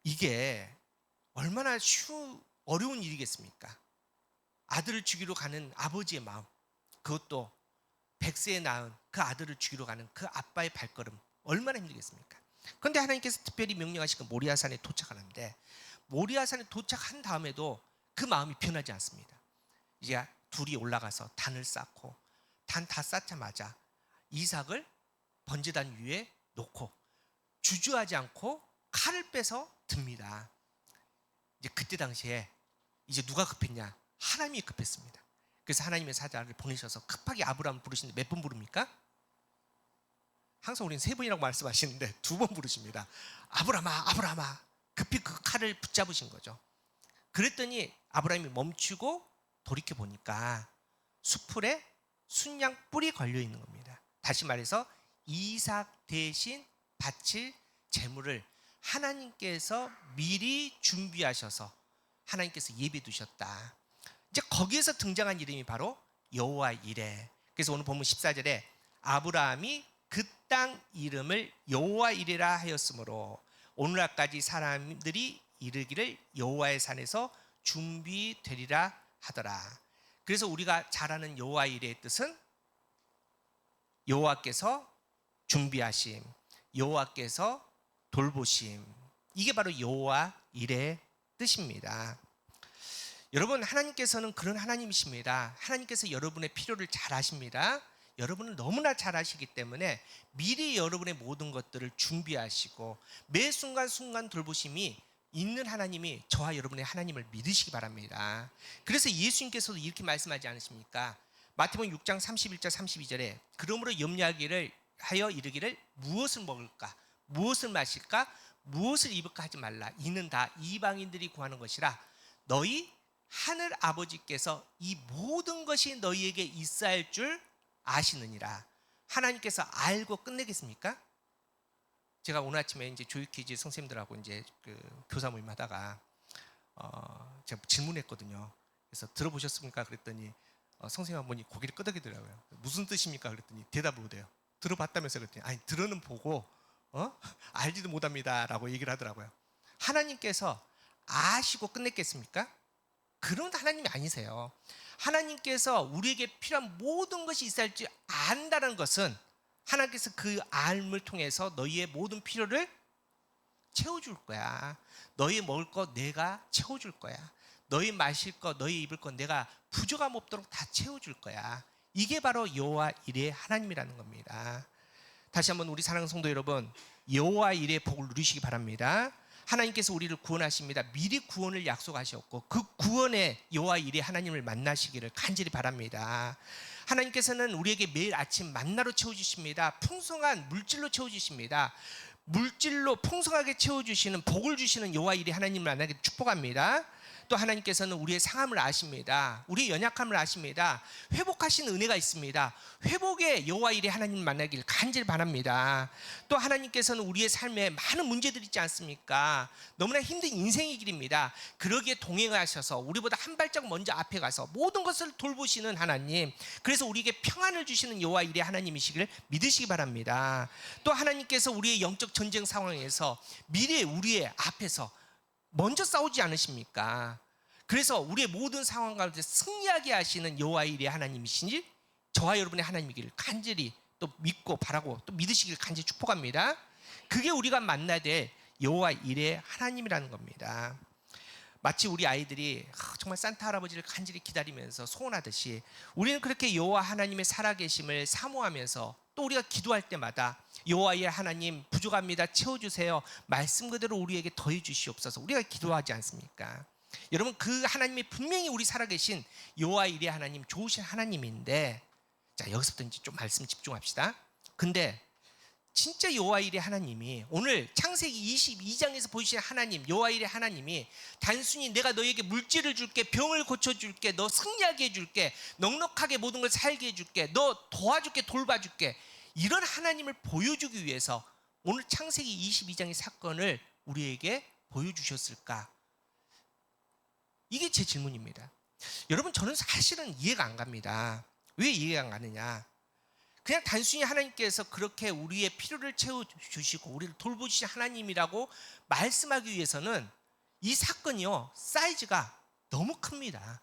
이게 얼마나 어려운 일이겠습니까? 아들을 죽이러 가는 아버지의 마음, 그것도 100세에 낳은 그 아들을 죽이러 가는 그 아빠의 발걸음, 얼마나 힘들겠습니까? 그런데 하나님께서 특별히 명령하시고 모리아산에 도착하는데, 모리아산에 도착한 다음에도 그 마음이 변하지 않습니다. 이제 둘이 올라가서 단을 쌓고, 단 다 쌓자마자 이삭을 번제단 위에 놓고 주저하지 않고 칼을 빼서 듭니다. 이제 그때 당시에 이제 누가 급했냐? 하나님이 급했습니다. 그래서 하나님의 사자를 보내셔서 급하게 아브라함을 부르시는데 몇 번 부릅니까? 항상 우리는 3번이라고 말씀하시는데 2번 부르십니다. 아브라함아, 아브라함아. 급히 그 칼을 붙잡으신 거죠. 그랬더니 아브라함이 멈추고 돌이켜 보니까 수풀에 순양 뿔이 걸려 있는 겁니다. 다시 말해서 이삭 대신 바칠 제물을 하나님께서 미리 준비하셔서 하나님께서 예비해 두셨다. 이제 거기에서 등장한 이름이 바로 여호와 이레. 그래서 오늘 본문 14절에 아브라함이 그 땅 이름을 여호와 이레라 하였으므로 오늘날까지 사람들이 이르기를 여호와의 산에서 준비되리라 하더라. 그래서 우리가 잘 아는 여호와 이레의 뜻은 여호와께서 준비하심, 여호와께서 돌보심, 이게 바로 여호와 이레의 뜻입니다. 여러분, 하나님께서는 그런 하나님이십니다. 하나님께서 여러분의 필요를 잘 아십니다. 여러분을 너무나 잘 아시기 때문에 미리 여러분의 모든 것들을 준비하시고 매 순간순간 돌보심이 있는 하나님이 저와 여러분의 하나님을 믿으시기 바랍니다. 그래서 예수님께서도 이렇게 말씀하지 않으십니까? 마태복음 6장 31절 32절에 그러므로 염려하기를 하여 이르기를 무엇을 먹을까, 무엇을 마실까, 무엇을 입을까 하지 말라. 이는 다 이방인들이 구하는 것이라. 너희 하늘 아버지께서 이 모든 것이 너희에게 있어야 할 줄 아시느니라. 하나님께서 알고 끝내겠습니까? 제가 오늘 아침에 이제 조유퀴즈 선생님들하고 이제 그 교사 모임 하다가 제가 질문했거든요. 그래서 들어보셨습니까? 그랬더니 선생님 한 분이 고개를 끄덕이더라고요. 무슨 뜻입니까? 그랬더니 대답을 못해요. 들어봤다면서 그랬더니 아니, 들어는 보고 알지도 못합니다라고 얘기를 하더라고요. 하나님께서 아시고 끝냈겠습니까? 그런 하나님이 아니세요. 하나님께서 우리에게 필요한 모든 것이 있어야 할 줄 안다는 것은 하나님께서 그 알을 통해서 너희의 모든 필요를 채워줄 거야. 너희 먹을 거 내가 채워줄 거야. 너희 마실 거, 너희 입을 거 내가 부족함 없도록 다 채워줄 거야. 이게 바로 여호와 이레의 하나님이라는 겁니다. 다시 한번 우리 사랑하는 성도 여러분, 여호와 이레의 복을 누리시기 바랍니다. 하나님께서 우리를 구원하십니다. 미리 구원을 약속하셨고 그 구원의 여호와 이레 하나님을 만나시기를 간절히 바랍니다. 하나님께서는 우리에게 매일 아침 만나로 채워주십니다. 풍성한 물질로 채워주십니다. 물질로 풍성하게 채워주시는 복을 주시는 여호와 이레 하나님을 만나게 축복합니다. 또 하나님께서는 우리의 상함을 아십니다. 우리의 연약함을 아십니다. 회복하신 은혜가 있습니다. 회복의 여호와 이레 하나님을 만나길 간절히 바랍니다. 또 하나님께서는 우리의 삶에 많은 문제들이 있지 않습니까? 너무나 힘든 인생의 길입니다. 그러기에 동행하셔서 우리보다 한 발짝 먼저 앞에 가서 모든 것을 돌보시는 하나님, 그래서 우리에게 평안을 주시는 여호와 이레 하나님이시기를 믿으시기 바랍니다. 또 하나님께서 우리의 영적 전쟁 상황에서 미리 우리의 앞에서 먼저 싸우지 않으십니까? 그래서 우리의 모든 상황 가운데 승리하게 하시는 여호와 이레 하나님이시니 저와 여러분의 하나님이기를 간절히 또 믿고 바라고 또 믿으시기를 간절히 축복합니다. 그게 우리가 만나야 될 여호와 이레 하나님이라는 겁니다. 마치 우리 아이들이 정말 산타 할아버지를 간절히 기다리면서 소원하듯이 우리는 그렇게 여호와 하나님의 살아계심을 사모하면서 또 우리가 기도할 때마다 여호와의 하나님 부족합니다, 채워주세요, 말씀 그대로 우리에게 더해 주시옵소서, 우리가 기도하지 않습니까? 여러분, 그 하나님이 분명히 우리 살아계신 여호와 일의 하나님, 좋으신 하나님인데, 자, 여기서부터 이제 좀 말씀 집중합시다. 근데 진짜 여호와 일의 하나님이 오늘 창세기 22장에서 보이신 하나님, 여호와 일의 하나님이 단순히 내가 너에게 물질을 줄게, 병을 고쳐줄게, 너 승리하게 해줄게, 넉넉하게 모든 걸 살게 해줄게, 너 도와줄게, 돌봐줄게, 이런 하나님을 보여주기 위해서 오늘 창세기 22장의 사건을 우리에게 보여주셨을까? 이게 제 질문입니다. 여러분, 저는 사실은 이해가 안 갑니다. 왜 이해가 안 가느냐? 그냥 단순히 하나님께서 그렇게 우리의 필요를 채워주시고 우리를 돌보시는 하나님이라고 말씀하기 위해서는 이 사건이요, 사이즈가 너무 큽니다.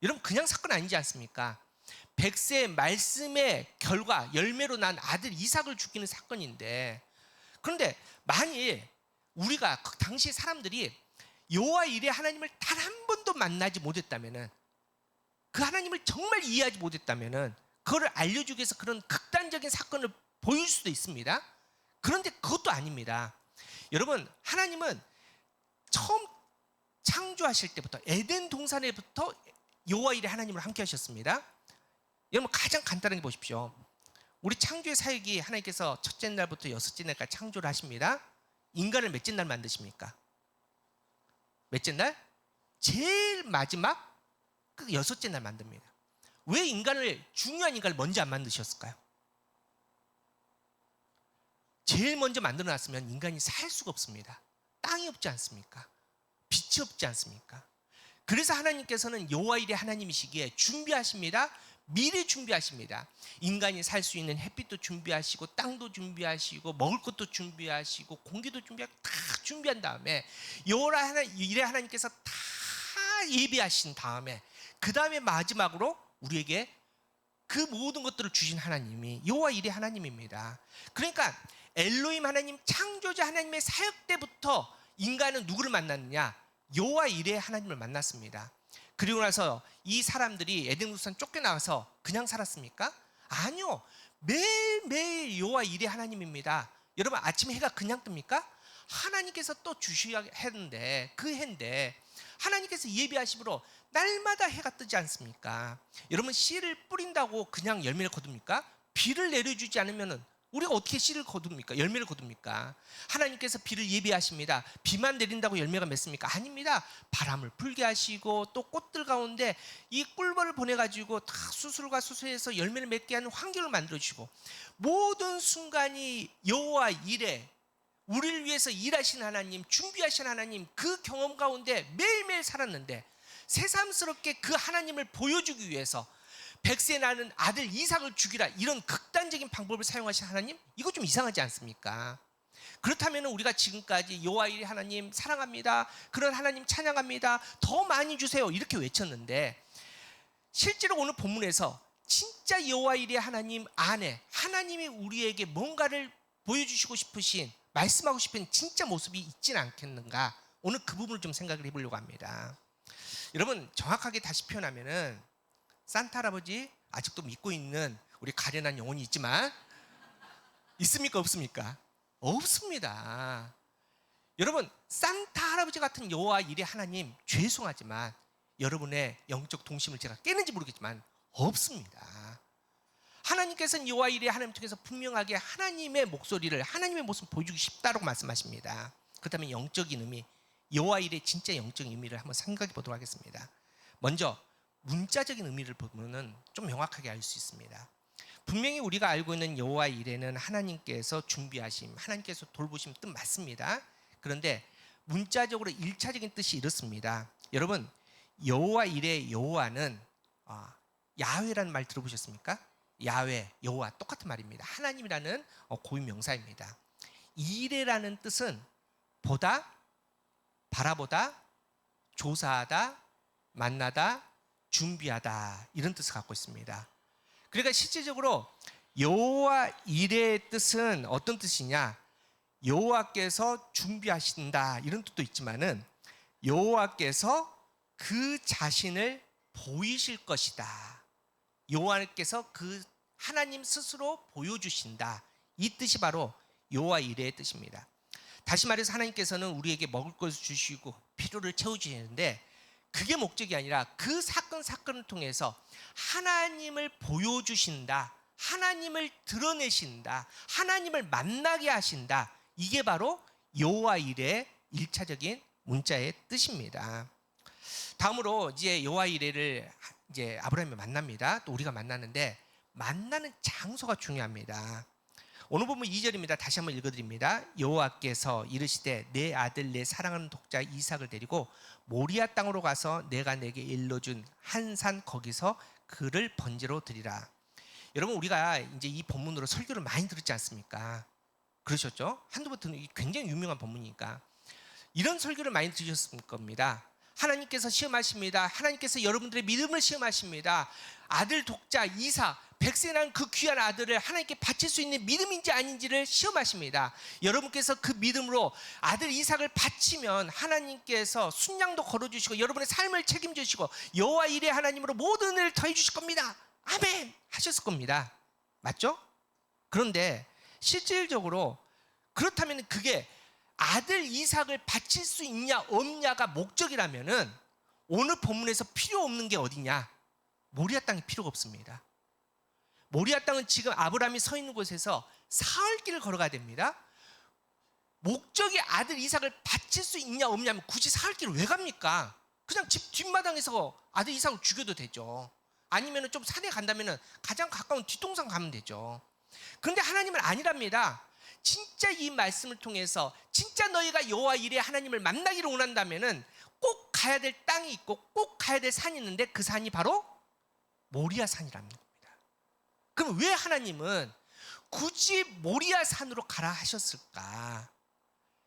여러분, 그냥 사건 아니지 않습니까? 백세의 말씀의 결과, 열매로 난 아들 이삭을 죽이는 사건인데, 그런데 만일 우리가 그 당시 사람들이 여호와 일의 하나님을 단 한 번도 만나지 못했다면은, 그 하나님을 정말 이해하지 못했다면은 그거를 알려주기 위해서 그런 극단적인 사건을 보일 수도 있습니다. 그런데 그것도 아닙니다. 여러분, 하나님은 처음 창조하실 때부터, 에덴 동산에부터 여호와 일의 하나님을 함께 하셨습니다. 여러분, 가장 간단하게 보십시오. 우리 창조의 사역이 하나님께서 첫째 날부터 여섯째 날까지 창조를 하십니다. 인간을 몇째 날 만드십니까? 몇째 날? 제일 마지막 그 여섯째 날 만듭니다. 왜 중요한 인간을 먼저 안 만드셨을까요? 제일 먼저 만들어놨으면 인간이 살 수가 없습니다. 땅이 없지 않습니까? 빛이 없지 않습니까? 그래서 하나님께서는 여호와 일의 하나님이시기에 준비하십니다. 미리 준비하십니다. 인간이 살 수 있는 햇빛도 준비하시고, 땅도 준비하시고, 먹을 것도 준비하시고, 공기도 준비하고, 다 준비한 다음에 여호와 일의 하나님께서 다 예비하신 다음에, 그 다음에 마지막으로 우리에게 그 모든 것들을 주신 하나님이 여호와 일의 하나님입니다. 그러니까 엘로힘 하나님, 창조자 하나님의 사역 때부터 인간은 누구를 만났느냐? 여호와 일의 하나님을 만났습니다. 그리고 나서 이 사람들이 에덴 동산 쫓겨나가서 그냥 살았습니까? 아니요. 매일매일 여호와 일의 하나님입니다. 여러분, 아침에 해가 그냥 뜹니까? 하나님께서 또 주셔야 했는데, 그 해인데 하나님께서 예비하심으로 날마다 해가 뜨지 않습니까? 여러분, 씨를 뿌린다고 그냥 열매를 거둡니까? 비를 내려주지 않으면 우리가 어떻게 씨를 거둡니까? 열매를 거둡니까? 하나님께서 비를 예비하십니다. 비만 내린다고 열매가 맺습니까? 아닙니다. 바람을 불게 하시고, 또 꽃들 가운데 이 꿀벌을 보내가지고 다 수술과 수술해서 열매를 맺게 하는 환경을 만들어주시고, 모든 순간이 여호와 일에 우리를 위해서 일하신 하나님, 준비하신 하나님, 그 경험 가운데 매일매일 살았는데, 새삼스럽게 그 하나님을 보여주기 위해서 백세 나는 아들 이삭을 죽이라, 이런 극단적인 방법을 사용하신 하나님, 이거 좀 이상하지 않습니까? 그렇다면 우리가 지금까지 여호와 일의 하나님 사랑합니다, 그런 하나님 찬양합니다, 더 많이 주세요, 이렇게 외쳤는데, 실제로 오늘 본문에서 진짜 여호와 일의 하나님 안에 하나님이 우리에게 뭔가를 보여주시고 싶으신, 말씀하고 싶은 진짜 모습이 있지는 않겠는가? 오늘 그 부분을 좀 생각을 해보려고 합니다. 여러분, 정확하게 다시 표현하면은, 산타 할아버지 아직도 믿고 있는 우리 가련한 영혼이 있지만, 있습니까? 없습니까? 없습니다. 여러분, 산타 할아버지 같은 여호와 일의 하나님, 죄송하지만 여러분의 영적 동심을 제가 깨는지 모르겠지만 없습니다. 하나님께서는 여호와 일의 하나님 통해서 분명하게 하나님의 목소리를, 하나님의 모습을 보여주기 쉽다고 말씀하십니다. 그렇다면 영적인 의미, 여호와 일의 진짜 영적인 의미를 한번 생각해 보도록 하겠습니다. 먼저 문자적인 의미를 보면은 좀 명확하게 알 수 있습니다. 분명히 우리가 알고 있는 여호와 일에는 하나님께서 준비하심, 하나님께서 돌보심 뜻 맞습니다. 그런데 문자적으로 1차적인 뜻이 이렇습니다. 여러분, 여호와 일의 여호와는 야훼라는 말 들어보셨습니까? 야훼, 여호와 똑같은 말입니다. 하나님이라는 고유 명사입니다. 이레라는 뜻은 보다, 바라보다, 조사하다, 만나다, 준비하다, 이런 뜻을 갖고 있습니다. 그러니까 실질적으로 여호와 일의 뜻은 어떤 뜻이냐? 여호와께서 준비하신다, 이런 뜻도 있지만은 여호와께서 그 자신을 보이실 것이다. 여호와께서 그 하나님 스스로 보여주신다. 이 뜻이 바로 여호와 이레의 뜻입니다. 다시 말해서 하나님께서는 우리에게 먹을 것을 주시고 필요를 채워주시는데 그게 목적이 아니라 그 사건을 통해서 하나님을 보여주신다. 하나님을 드러내신다. 하나님을 만나게 하신다. 이게 바로 여호와 이레의 1차적인 문자의 뜻입니다. 다음으로 이제 여호와 이레를 이제 아브라함이 만납니다. 또 우리가 만나는데 만나는 장소가 중요합니다. 오늘 본문 2절입니다. 다시 한번 읽어드립니다. 여호와께서 이르시되 내 아들 내 사랑하는 독자 이삭을 데리고 모리아 땅으로 가서 내가 내게 일러준 한 산 거기서 그를 번제로 드리라. 여러분 우리가 이제 이 본문으로 설교를 많이 들었지 않습니까? 그러셨죠? 한두 번 듣는 굉장히 유명한 본문이니까 이런 설교를 많이 들으셨을 겁니다. 하나님께서 시험하십니다. 하나님께서 여러분들의 믿음을 시험하십니다. 아들 독자 이삭, 백세라는 그 귀한 아들을 하나님께 바칠 수 있는 믿음인지 아닌지를 시험하십니다. 여러분께서 그 믿음으로 아들 이삭을 바치면 하나님께서 순양도 걸어주시고 여러분의 삶을 책임지시고 여호와 이레 하나님으로 모든 은혜를 더해 주실 겁니다. 아멘 하셨을 겁니다. 맞죠? 그런데 실질적으로 그렇다면 그게 아들 이삭을 바칠 수 있냐 없냐가 목적이라면은 오늘 본문에서 필요 없는 게 어디냐? 모리아 땅이 필요가 없습니다. 모리아 땅은 지금 아브라함이 서 있는 곳에서 사흘길을 걸어가야 됩니다. 목적이 아들 이삭을 바칠 수 있냐 없냐면 굳이 사흘길을 왜 갑니까? 그냥 집 뒷마당에서 아들 이삭을 죽여도 되죠. 아니면 좀 산에 간다면 가장 가까운 뒷동산 가면 되죠. 그런데 하나님은 아니랍니다. 진짜 이 말씀을 통해서 진짜 너희가 여호와 이레 하나님을 만나기를 원한다면은 꼭 가야 될 땅이 있고 꼭 가야 될 산이 있는데 그 산이 바로 모리아 산이라는 겁니다. 그럼 왜 하나님은 굳이 모리아 산으로 가라 하셨을까?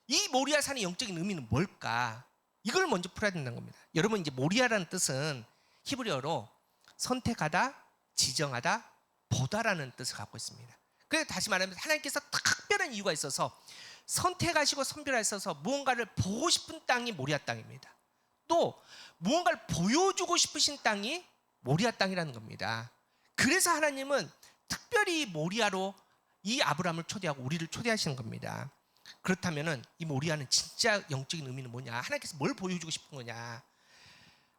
이 모리아 산의 영적인 의미는 뭘까? 이걸 먼저 풀어야 된다는 겁니다. 여러분 이제 모리아라는 뜻은 히브리어로 선택하다, 지정하다, 보다라는 뜻을 갖고 있습니다. 그래서 다시 말하면 하나님께서 특별한 이유가 있어서 선택하시고 선별하셔서 무언가를 보고 싶은 땅이 모리아 땅입니다. 또 무언가를 보여주고 싶으신 땅이 모리아 땅이라는 겁니다. 그래서 하나님은 특별히 모리아로 이 아브라함을 초대하고 우리를 초대하시는 겁니다. 그렇다면 이 모리아는 진짜 영적인 의미는 뭐냐? 하나님께서 뭘 보여주고 싶은 거냐?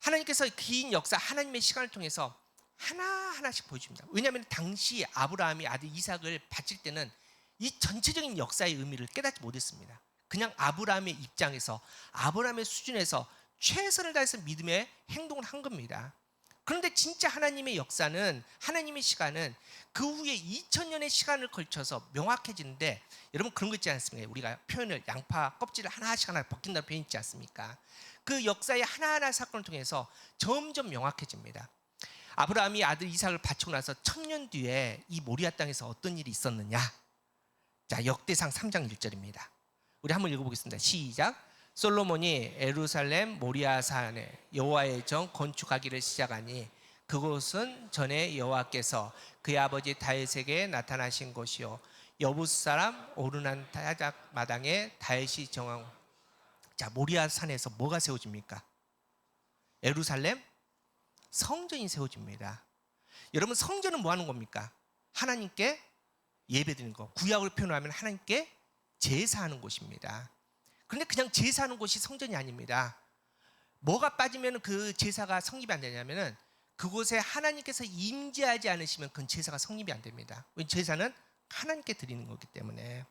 하나님께서 긴 역사 하나님의 시간을 통해서 하나하나씩 보여줍니다. 왜냐하면 당시 아브라함이 아들 이삭을 바칠 때는 이 전체적인 역사의 의미를 깨닫지 못했습니다. 그냥 아브라함의 입장에서 아브라함의 수준에서 최선을 다해서 믿음의 행동을 한 겁니다. 그런데 진짜 하나님의 역사는 하나님의 시간은 그 후에 2000년의 시간을 걸쳐서 명확해지는데 여러분 그런 거 있지 않습니까? 우리가 표현을 양파 껍질을 하나씩 하나 벗긴다는 표현 있지 않습니까? 그 역사의 하나하나 사건을 통해서 점점 명확해집니다. 아브라함이 아들 이삭을 바치고 나서 1000년 뒤에 이 모리아 땅에서 어떤 일이 있었느냐? 자, 역대상 3장 1절입니다. 우리 한번 읽어보겠습니다. 시작. 솔로몬이 예루살렘 모리아 산에 여호와의 정 건축하기를 시작하니 그곳은 전에 여호와께서 그의 아버지 다윗에게 나타나신 곳이요 여부스 사람 오르난 타작 마당에 다윗이 정한. 자, 모리아 산에서 뭐가 세워집니까? 예루살렘 성전이 세워집니다. 여러분 성전은 뭐 하는 겁니까? 하나님께 예배드리는 거. 구약으로 표현하면 하나님께 제사하는 곳입니다. 그런데 그냥 제사하는 곳이 성전이 아닙니다. 뭐가 빠지면 그 제사가 성립이 안 되냐면은 그곳에 하나님께서 임재하지 않으시면 그 제사가 성립이 안 됩니다. 왜냐하면 제사는 하나님께 드리는 거기 때문에.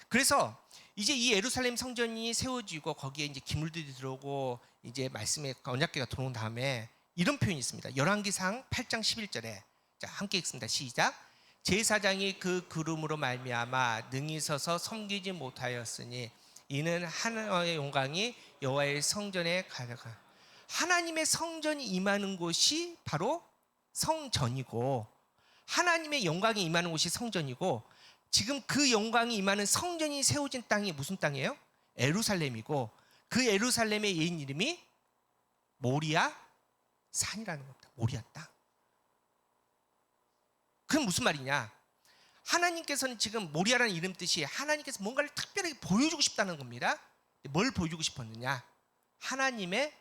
그래서 이제 이 예루살렘 성전이 세워지고 거기에 이제 기물들이 들어오고 이제 말씀의 언약궤가 들어온 다음에 이런 표현이 있습니다. 열왕기상 8장 11절에 자 함께 읽습니다. 시작. 제사장이 그 구름으로 말미암아 능히 서서 섬기지 못하였으니 이는 하나님의 영광이 여호와의 성전에 가득한. 하나님의 성전이 임하는 곳이 바로 성전이고 하나님의 영광이 임하는 곳이 성전이고 지금 그 영광이 임하는 성전이 세워진 땅이 무슨 땅이에요? 예루살렘이고 그 예루살렘의 옛 이름이 모리아 산이라는 겁니다. 모리아 땅. 그건 무슨 말이냐? 하나님께서는 지금 모리아라는 이름 뜻이 하나님께서 뭔가를 특별하게 보여주고 싶다는 겁니다. 뭘 보여주고 싶었느냐? 하나님의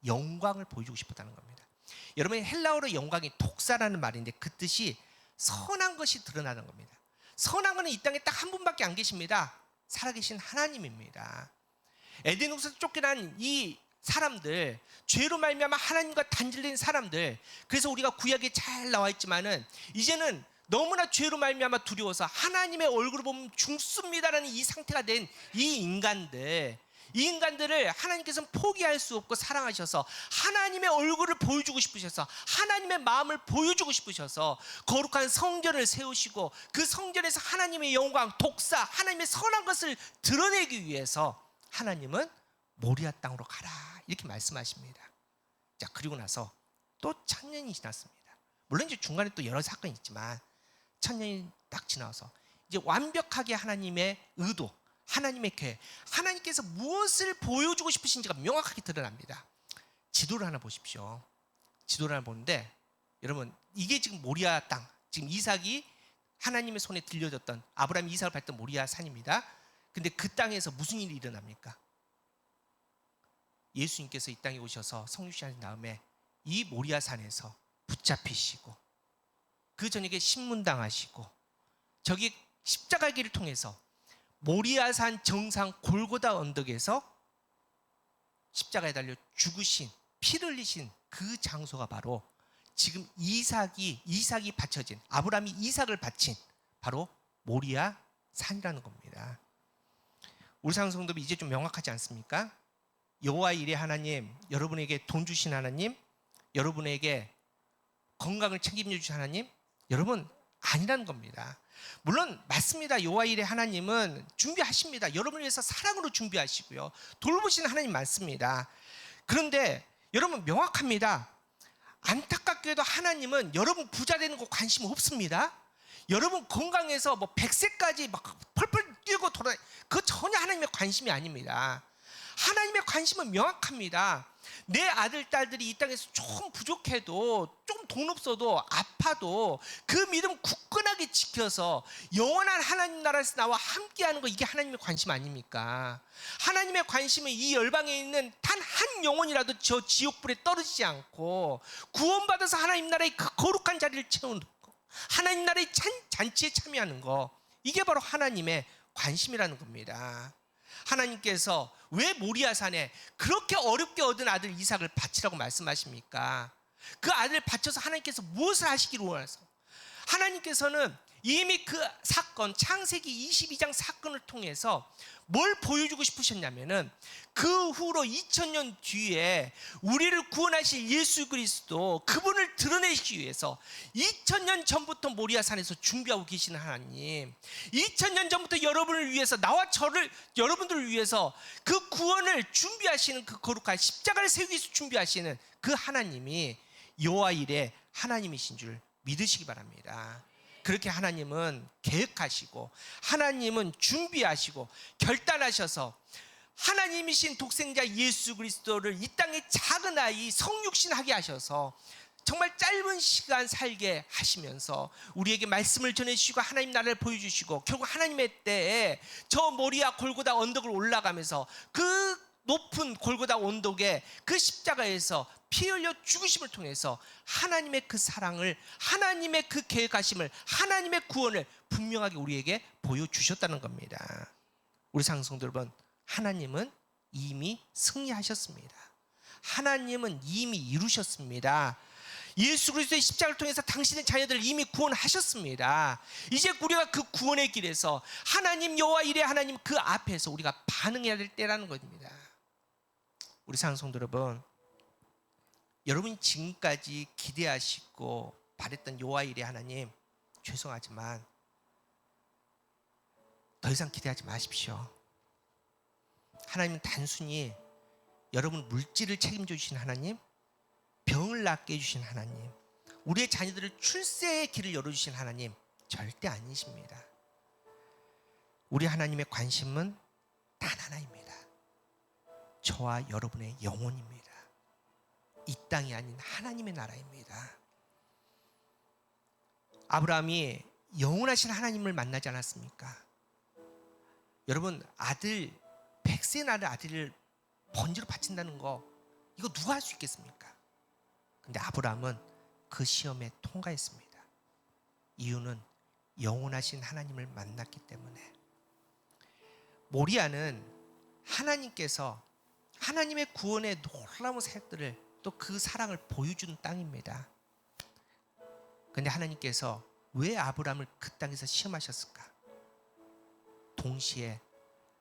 영광을 보여주고 싶었다는 겁니다. 여러분, 헬라어로 영광이 독사라는 말인데 그 뜻이 선한 것이 드러나는 겁니다. 선한 것은 이 땅에 딱 한 분밖에 안 계십니다. 살아계신 하나님입니다. 에덴 동산에서 쫓겨난 이 사람들, 죄로 말미암아 하나님과 단절된 사람들, 그래서 우리가 구약에 잘 나와 있지만은 이제는 너무나 죄로 말미암아 두려워서 하나님의 얼굴을 보면 죽습니다라는 이 상태가 된 이 인간들을 하나님께서는 포기할 수 없고 사랑하셔서 하나님의 얼굴을 보여주고 싶으셔서 하나님의 마음을 보여주고 싶으셔서 거룩한 성전을 세우시고 그 성전에서 하나님의 영광, 독사, 하나님의 선한 것을 드러내기 위해서 하나님은 모리아 땅으로 가라 이렇게 말씀하십니다. 자, 그리고 나서 또 1000년이 지났습니다. 물론 이제 중간에 또 여러 사건이 있지만 1000년이 딱 지나서 이제 완벽하게 하나님의 의도, 하나님의 계획, 하나님께서 무엇을 보여주고 싶으신지가 명확하게 드러납니다. 지도를 하나 보십시오. 지도를 하나 보는데 여러분, 이게 지금 모리아 땅, 지금 이삭이 하나님의 손에 들려줬던, 아브라함이 이삭을 밟던 모리아 산입니다. 근데 그 땅에서 무슨 일이 일어납니까? 예수님께서 이 땅에 오셔서 성육신하신 다음에 이 모리아 산에서 붙잡히시고 그 저녁에 신문당하시고 저기 십자가 길을 통해서 모리아산 정상 골고다 언덕에서 십자가에 달려 죽으신, 피를 흘리신 그 장소가 바로 지금 이삭이 바쳐진, 아브라함이 이삭을 바친 바로 모리아 산이라는 겁니다. 우리 상성도도 이제 좀 명확하지 않습니까? 여호와 일의 하나님, 여러분에게 돈 주신 하나님, 여러분에게 건강을 책임져 주신 하나님, 여러분 아니라는 겁니다. 물론 맞습니다. 여호와 일의 하나님은 준비하십니다. 여러분을 위해서 사랑으로 준비하시고요, 돌보시는 하나님 많습니다. 그런데 여러분 명확합니다. 안타깝게도 하나님은 여러분 부자 되는 거 관심 없습니다. 여러분 건강해서 뭐 100세까지 막 펄펄 뛰고 돌아, 그거 전혀 하나님의 관심이 아닙니다. 하나님의 관심은 명확합니다. 내 아들, 딸들이 이 땅에서 조금 부족해도, 좀 돈 없어도, 아파도 그 믿음 굳건하게 지켜서 영원한 하나님 나라에서 나와 함께하는 거, 이게 하나님의 관심 아닙니까? 하나님의 관심은 이 열방에 있는 단 한 영혼이라도 저 지옥불에 떨어지지 않고 구원받아서 하나님 나라의 그 거룩한 자리를 채우는 거, 하나님 나라의 잔치에 참여하는 거, 이게 바로 하나님의 관심이라는 겁니다. 하나님께서 왜 모리아산에 그렇게 어렵게 얻은 아들 이삭을 바치라고 말씀하십니까? 그 아들을 바쳐서 하나님께서 무엇을 하시기를 원해서, 하나님께서는 이미 그 사건, 창세기 22장 사건을 통해서 뭘 보여주고 싶으셨냐면은 그 후로 2000년 뒤에 우리를 구원하실 예수 그리스도, 그분을 드러내시기 위해서 2000년 전부터 모리아산에서 준비하고 계시는 하나님, 2000년 전부터 여러분을 위해서, 나와 여러분들을 위해서 그 구원을 준비하시는, 그 거룩한 십자가를 세우기 위해서 준비하시는 그 하나님이 여호와 일의 하나님이신 줄 믿으시기 바랍니다. 그렇게 하나님은 계획하시고, 하나님은 준비하시고 결단하셔서 하나님이신 독생자 예수 그리스도를 이 땅의 작은 아이 성육신하게 하셔서 정말 짧은 시간 살게 하시면서 우리에게 말씀을 전해주시고 하나님 나라를 보여주시고, 결국 하나님의 때에 저 모리아 골고다 언덕을 올라가면서 그 높은 골고다 언덕에 그 십자가에서 피 흘려 죽으심을 통해서 하나님의 그 사랑을, 하나님의 그 계획하심을, 하나님의 구원을 분명하게 우리에게 보여주셨다는 겁니다. 우리 상성도 여러분, 하나님은 이미 승리하셨습니다. 하나님은 이미 이루셨습니다. 예수 그리스도의 십자가를 통해서 당신의 자녀들을 이미 구원하셨습니다. 이제 우리가 그 구원의 길에서 하나님, 여호와 일의 하나님 그 앞에서 우리가 반응해야 될 때라는 겁니다. 우리 상성도 여러분, 여러분이 지금까지 기대하시고 바랬던 여호와 일의 하나님, 죄송하지만 더 이상 기대하지 마십시오. 하나님은 단순히 여러분 물질을 책임져 주신 하나님, 병을 낫게 해주신 하나님, 우리의 자녀들을 출세의 길을 열어주신 하나님 절대 아니십니다. 우리 하나님의 관심은 단 하나입니다. 저와 여러분의 영혼입니다. 이 땅이 아닌 하나님의 나라입니다. 아브라함이 영원하신 하나님을 만나지 않았습니까? 여러분, 아들 100세 낳은 아들을 번제로 바친다는 거 이거 누가 할 수 있겠습니까? 근데 아브라함은 그 시험에 통과했습니다. 이유는 영원하신 하나님을 만났기 때문에. 모리아는 하나님께서 하나님의 구원의 놀라운 사역들을 또 그 사랑을 보여준 땅입니다. 근데 하나님께서 왜 아브라함을 그 땅에서 시험하셨을까? 동시에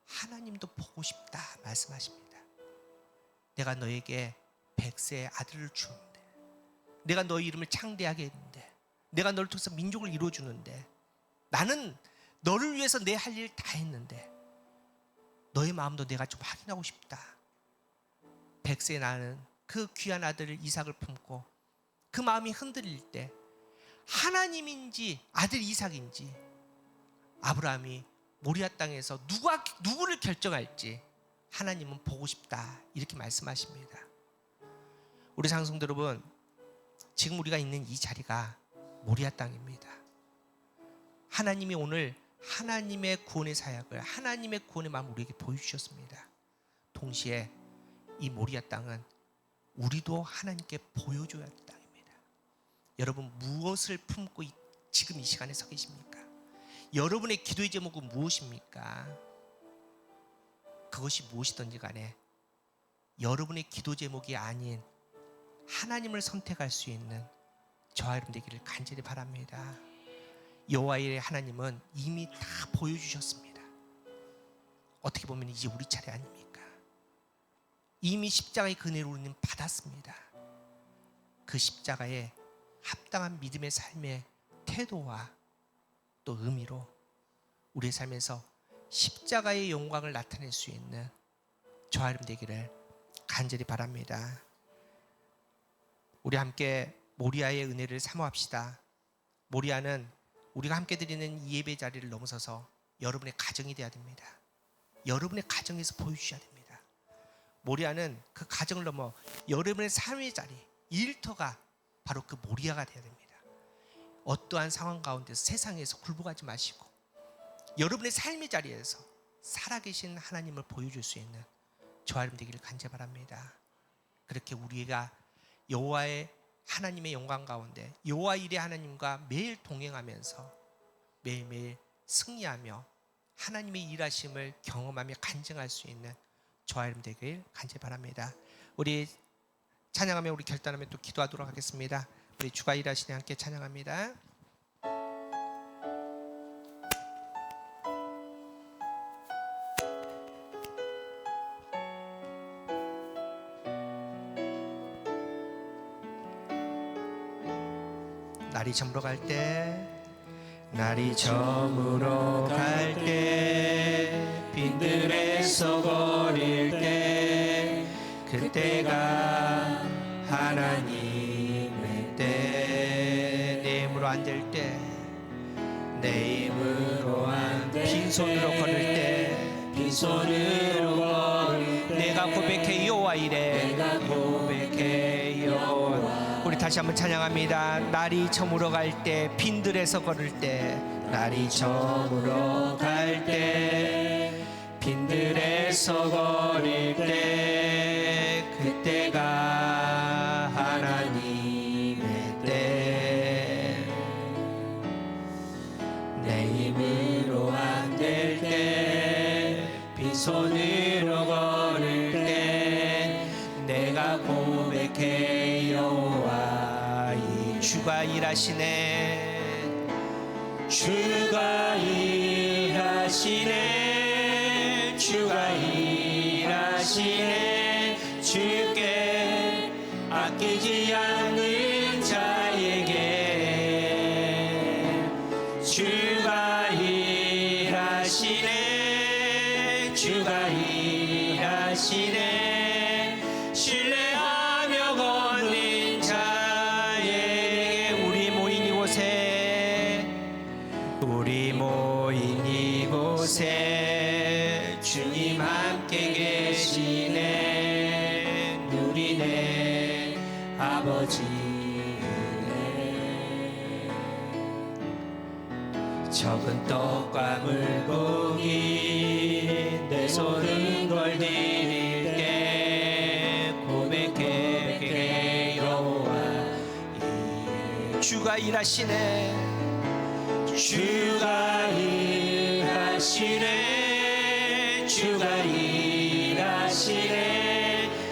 하나님도 보고 싶다 말씀하십니다. 내가 너에게 100세의 아들을 주는데, 내가 너의 이름을 창대하게 했는데, 내가 너를 통해서 민족을 이루어주는데, 나는 너를 위해서 내 할 일 다 했는데 너의 마음도 내가 좀 확인하고 싶다. 100세 나는 그 귀한 아들을 이삭을 품고 그 마음이 흔들릴 때 하나님인지 아들 이삭인지 아브라함이 모리아 땅에서 누구를 결정할지 하나님은 보고 싶다 이렇게 말씀하십니다. 우리 상성도 여러분, 지금 우리가 있는 이 자리가 모리아 땅입니다. 하나님이 오늘 하나님의 구원의 사역을, 하나님의 구원의 마음을 우리에게 보여주셨습니다. 동시에 이 모리아 땅은 우리도 하나님께 보여줘야 할 땅입니다. 여러분, 무엇을 품고 지금 이 시간에 서 계십니까? 여러분의 기도의 제목은 무엇입니까? 그것이 무엇이든지 간에 여러분의 기도 제목이 아닌 하나님을 선택할 수 있는 저와 여러분 되기를 간절히 바랍니다. 여호와의 하나님은 이미 다 보여주셨습니다. 어떻게 보면 이제 우리 차례 아닙니까? 이미 십자가의 은혜를 우리는 받았습니다. 그 십자가에 합당한 믿음의 삶의 태도와 또 의미로 우리의 삶에서 십자가의 영광을 나타낼 수 있는 저와 여러분 되기를 간절히 바랍니다. 우리 함께 모리아의 은혜를 사모합시다. 모리아는 우리가 함께 드리는 이 예배 자리를 넘어서서 여러분의 가정이 되어야 됩니다. 여러분의 가정에서 보여주셔야 됩니다. 모리아는 그 가정을 넘어 여러분의 삶의 자리, 일터가 바로 그 모리아가 되어야 됩니다. 어떠한 상황 가운데서 세상에서 굴복하지 마시고 여러분의 삶의 자리에서 살아계신 하나님을 보여줄 수 있는 저와 여러분 되기를 간절히 바랍니다. 그렇게 우리가 여호와의 하나님의 영광 가운데 여호와 일의 하나님과 매일 동행하면서 매일매일 승리하며 하나님의 일하심을 경험하며 간증할 수 있는 저와 여러분 되길 간절히 바랍니다. 우리 찬양하며 우리 결단하며 또 기도하도록 하겠습니다. 우리 주가 일하시니 함께 찬양합니다. 날이 저물어 갈 때, 날이 저물어 갈 때, 빈들에서 거릴 때, 그때가 하나님의 때. 내 힘으로 안 될 때, 내 힘으로 안 될 때, 빈손으로 걸을 때, 빈손으로 걸을 때, 내가 고백해 여호와 이래, 내가 고백해 여호와. 우리 다시 한번 찬양합니다. 날이 저물어 갈 때, 빈들에서 걸을 때, 날이 저물어 갈 때, 빈들에서 걸을 때, 그때가 하나님의 때. 내 힘으로 안 될 때, 빈손으로 걸을 때, 내가 고백해 여호와 이 주가 일하시네, 주가 일하시네, 주가 일하시네. 주께 아끼지 않는 자에게 주가 일하시네, 주가 일하시네. 신뢰하며 걷는 자에게. 우리 모인 이곳에, 우리 모인 이곳에 주님 함께 계시네. 누리네 아버지 은혜. 적은 떡과 물고기 내 손은 걸 드릴 때, 주가 일하시네. 주가 일하시네. 주가 일하시네.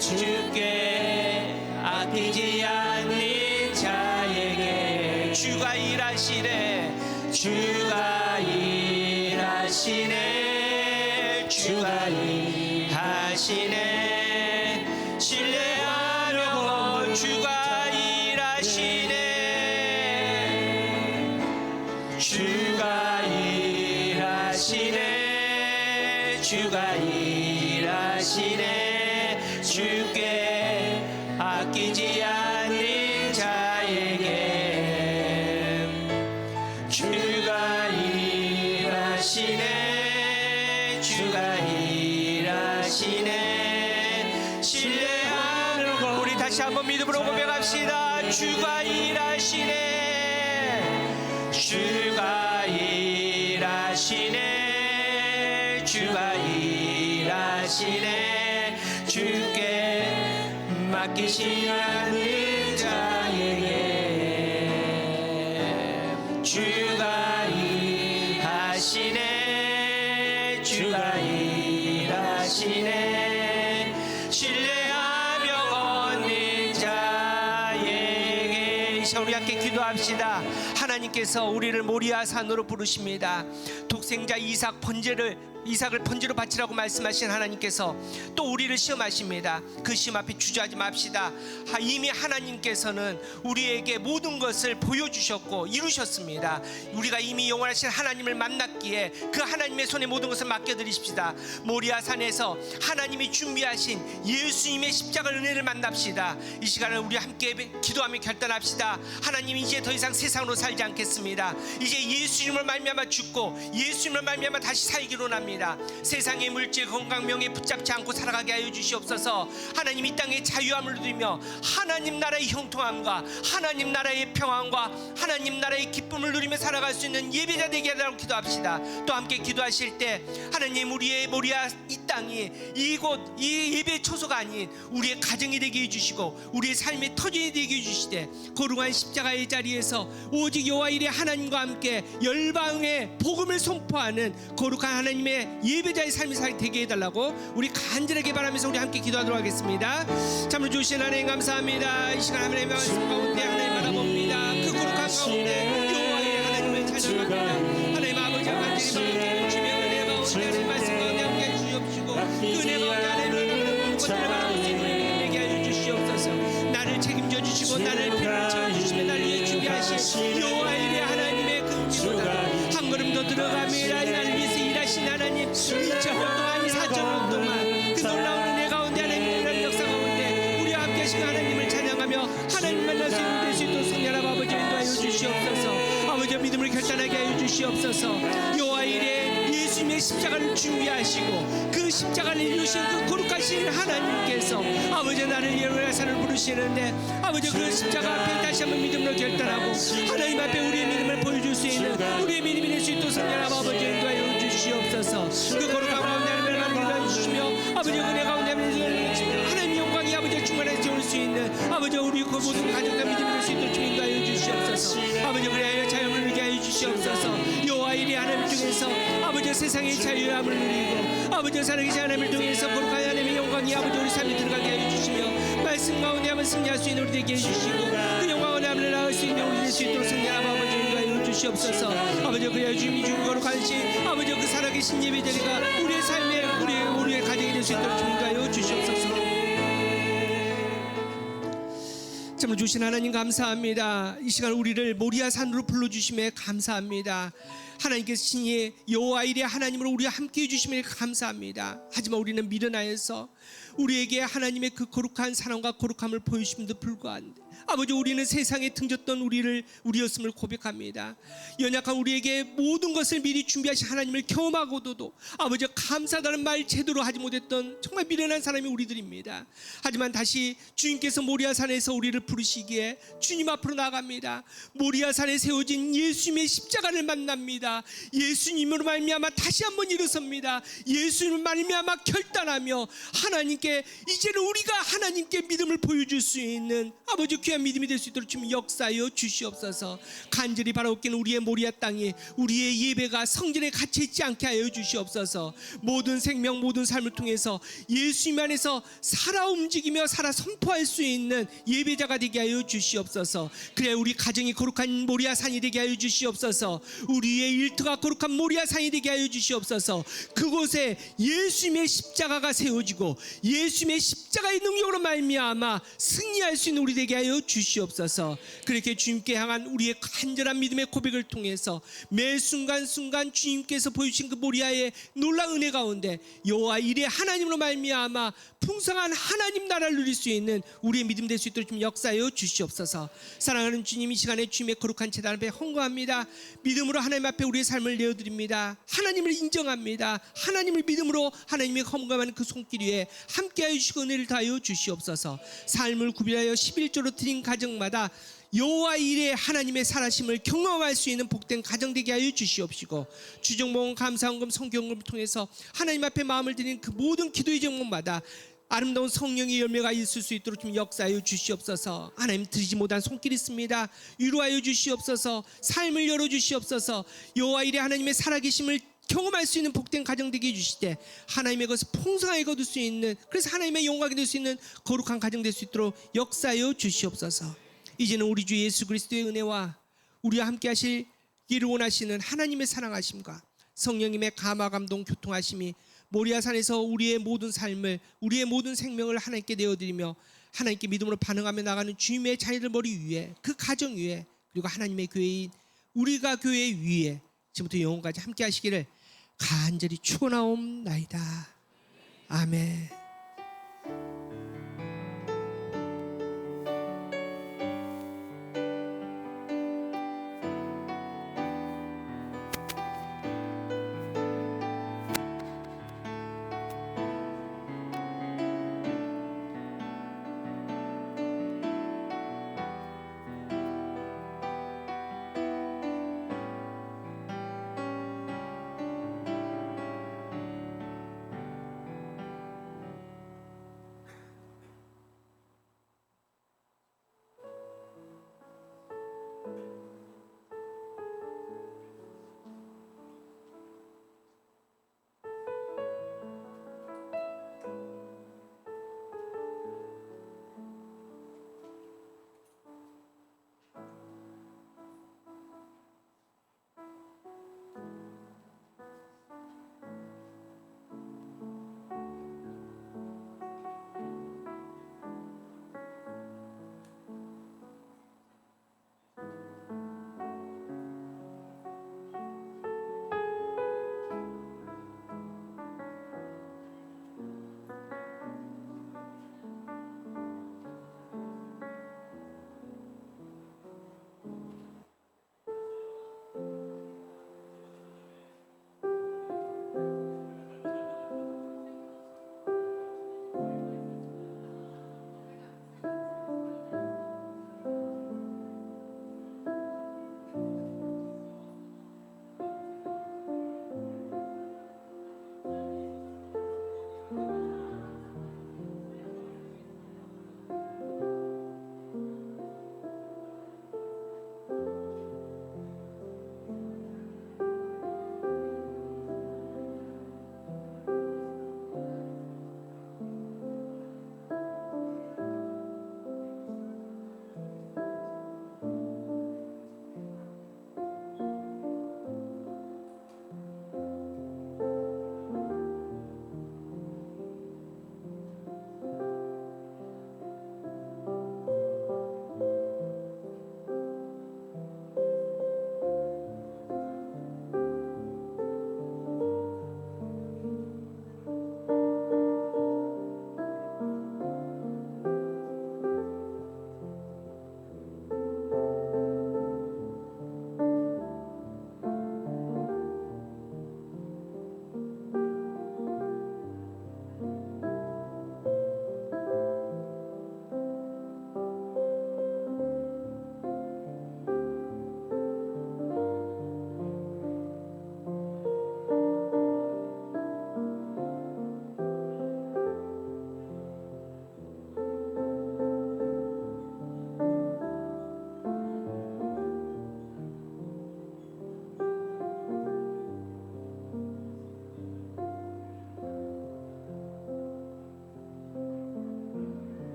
주께 아끼지 않는 자에게 주가 일하시네. 주가 일하시네. 주가 일하시네. 신뢰하려고 주가 일하시네. 주가 일하시네. 주가 일하시네. 주께 아끼지 않는 자에게 주가 일하시네. 주가 일하시네. 신뢰하는 우리 다시 한번 믿음으로 고백합시다. 주가 일하시네. 주가 일하시네. 주가 일하시네. 주께 맡기시 않는 자에게 주가 일하시네. 주가 일하시네. 신뢰하며 걷는 자에게. 이 시간 우리 함께 기도합시다. 하나님께서 우리를 모리아 산으로 부르십니다. 독생자 이삭을 번제로 바치라고 말씀하신 하나님께서 또 우리를 시험하십니다. 그 시험 앞에 주저하지 맙시다. 이미 하나님께서는 우리에게 모든 것을 보여주셨고 이루셨습니다. 우리가 이미 영원하신 하나님을 만났기에 그 하나님의 손에 모든 것을 맡겨드리십시다. 모리아 산에서 하나님이 준비하신 예수님의 십자가 은혜를 만납시다. 이 시간을 우리 함께 기도하며 결단합시다. 하나님, 이제 더 이상 세상으로 살지 않겠습니다. 이제 예수님을 말미암아 죽고 예수님을 말미암아 다시 살기로 합니다. 세상의 물질, 건강, 명예 붙잡지 않고 살아가게 하여 주시옵소서. 하나님, 이 땅의 자유함을 누리며 하나님 나라의 형통함과 하나님 나라의 평안과 하나님 나라의 기쁨을 누리며 살아갈 수 있는 예배자 되게 하라고 기도합시다. 또 함께 기도하실 때 하나님, 우리의 모리아 이 땅이 이곳 이 예배 초소가 아닌 우리의 가정이 되게 해주시고 우리의 삶의 터전이 되게 해주시되 거룩한 십자가의 자리에서 오직 여호와 일의 하나님과 함께 열방의 복음을 선포하는 거룩한 하나님의 예배자의 삶이 되게 해달라고 우리 간절하게 바라면서 우리 함께 기도하도록 하겠습니다. 참으로 주신 하나님 감사합니다. 이 시간 하나님의 말씀 가운데 하나님 바라봅니다. 그 거룩한 가운데 여호와의 하나님을 찬양합니다. 하나님 아버지와 간절히 바라보며 주며 은혜 가운데 하나님 말씀 가운데 함께 해주시옵시고 그 은혜 가운데 하나님을 모든 것들을 바라볼 수 있는 우리 되게 하여 주시옵소서. 나를 책임져 주시고 나를 필요를 채워주시며 나를 위해 준비하신 여호와의 일의 하나님의 그 은혜보다 한 걸음 더 들어갑니다. 나를 위해서 일하신 하나님, 2,000년 동안 4,000년 동안 그 놀라운 은혜 가운데 하나님의 역사 가운데 우리와 함께 하신 하나님을 찬양하며 하나님 만날 수 있는 될 수 있도록 성령님 아버지 인도하여 주시옵소서. 아버지 믿음을 결단하게 하여 주시옵소서. 여호와 일에 예수님의 십자가를 준비하시고 그 십자가를 이루신 그 거룩하신 하나님께서 아버지 나를 예루살렘을 부르시는데 아버지 그 십자가 앞에 다시 한번 믿음으로 결단하고 하나님 앞에 우리의 믿음을 보여줄 수 있는 우리의 믿음이 될 수 있도록 성령님 아버지 인도하여 주시옵소서. 그 거룩한 가운데 하나님을 만들어 주시며 아버지 은혜 가운데 하나님의 영광이 아버지 충만해져 올 수 있는 아버지 우리 그 모든 가족과 믿음이 될 수 있도록 주인도하여 주시옵소서. 아버지 그리하여 자유함을 누리게 하여 주시옵소서. 여호와 일이 하나님 중에서 아버지 세상의 자유함을 누리고 아버지 살아계신 하나님을 통해서 거룩한 하나님의 영광이 아버지 우리 삶에 들어가게 하여 주시며 말씀 가운데 한번 승리할 수 있는 우리 되게 해주시고 그 영광을 하나님을 나갈 수 있는 우리 될 수 있도록 성령 아버지 인도하여 주시옵소서. 아버지 그리하여 주님이 주는 거룩한 신 아버지 그 살아계신 예배자리가 우리의 삶에 우리의 가정이 될 수 있도록 인도하여 주시옵소서. 참으로 주신 하나님 감사합니다. 이 시간 우리를 모리아 산으로 불러주심에 감사합니다. 하나님께서 신이 여호와 일의 하나님으로 우리와 함께해 주심에 감사합니다. 하지만 우리는 미련하여서 우리에게 하나님의 그 거룩한 사랑과 거룩함을 보여주심에도 불구한데 아버지 우리는 세상에 등졌던 우리였음을 고백합니다. 연약한 우리에게 모든 것을 미리 준비하신 하나님을 경험하고도 아버지 감사하다는 말 제대로 하지 못했던 정말 미련한 사람이 우리들입니다. 하지만 다시 주님께서 모리아산에서 우리를 부르시기에 주님 앞으로 나갑니다. 모리아산에 세워진 예수님의 십자가를 만납니다. 예수님으로 말미암아 다시 한번 일어섭니다. 예수님을 말미암아 결단하며 하나님께 하나님께 이제는 우리가 하나님께 믿음을 보여줄 수 있는 아버지 귀한 믿음이 될 수 있도록 주님 역사하여 주시옵소서. 간절히 바라옵기는 우리의 모리아 땅에 우리의 예배가 성전에 갇혀 있지 않게 하여 주시옵소서. 모든 생명 모든 삶을 통해서 예수님 안에서 살아 움직이며 살아 선포할 수 있는 예배자가 되게 하여 주시옵소서. 그래 우리 가정이 거룩한 모리아 산이 되게 하여 주시옵소서. 우리의 일터가 거룩한 모리아 산이 되게 하여 주시옵소서. 그곳에 예수님의 십자가가 세워지고 예수님의 십자가의 능력으로 말미암아 승리할 수 있는 우리 되게 하여 주시옵소서. 그렇게 주님께 향한 우리의 간절한 믿음의 고백을 통해서 매 순간순간 주님께서 보여주신 그 모리아의 놀라운 은혜 가운데 여호와 이레 하나님으로 말미암아 풍성한 하나님 나라를 누릴 수 있는 우리의 믿음 될 수 있도록 좀 역사하여 주시옵소서. 사랑하는 주님, 이 시간에 주님의 거룩한 제단 앞에 헌거합니다. 믿음으로 하나님 앞에 우리의 삶을 내어드립니다. 하나님을 인정합니다. 하나님을 믿음으로 하나님의 헌금하는 그 손길 위에 함께하여 주시고 은혜를 다하여 주시옵소서. 삶을 구별하여 11조로 드린 가정마다 여호와 이레 하나님의 살아심을 경험할 수 있는 복된 가정 되게 하여 주시옵시고, 주정봉 감사헌금 성경금을 통해서 하나님 앞에 마음을 드린 그 모든 기도의 제목마다 아름다운 성령의 열매가 있을 수 있도록 좀 역사하여 주시옵소서. 하나님 드리지 못한 손길이 있습니다. 위로하여 주시옵소서. 삶을 열어주시옵소서. 여호와 이레 하나님의 살아계심을 경험할 수 있는 복된 가정 되게 해주시되 하나님의 것을 풍성하게 거둘 수 있는, 그래서 하나님의 영광이 될 수 있는 거룩한 가정 될 수 있도록 역사하여 주시옵소서. 이제는 우리 주 예수 그리스도의 은혜와 우리와 함께 하실 이를 원하시는 하나님의 사랑하심과 성령님의 감화 감동 교통하심이 모리아산에서 우리의 모든 삶을, 우리의 모든 생명을 하나님께 내어드리며 하나님께 믿음으로 반응하며 나가는 주님의 자녀들 머리 위에, 그 가정 위에, 그리고 하나님의 교회인 우리가 교회 위에 지금부터 영원까지 함께 하시기를 간절히 축원하옵나이다. 아멘.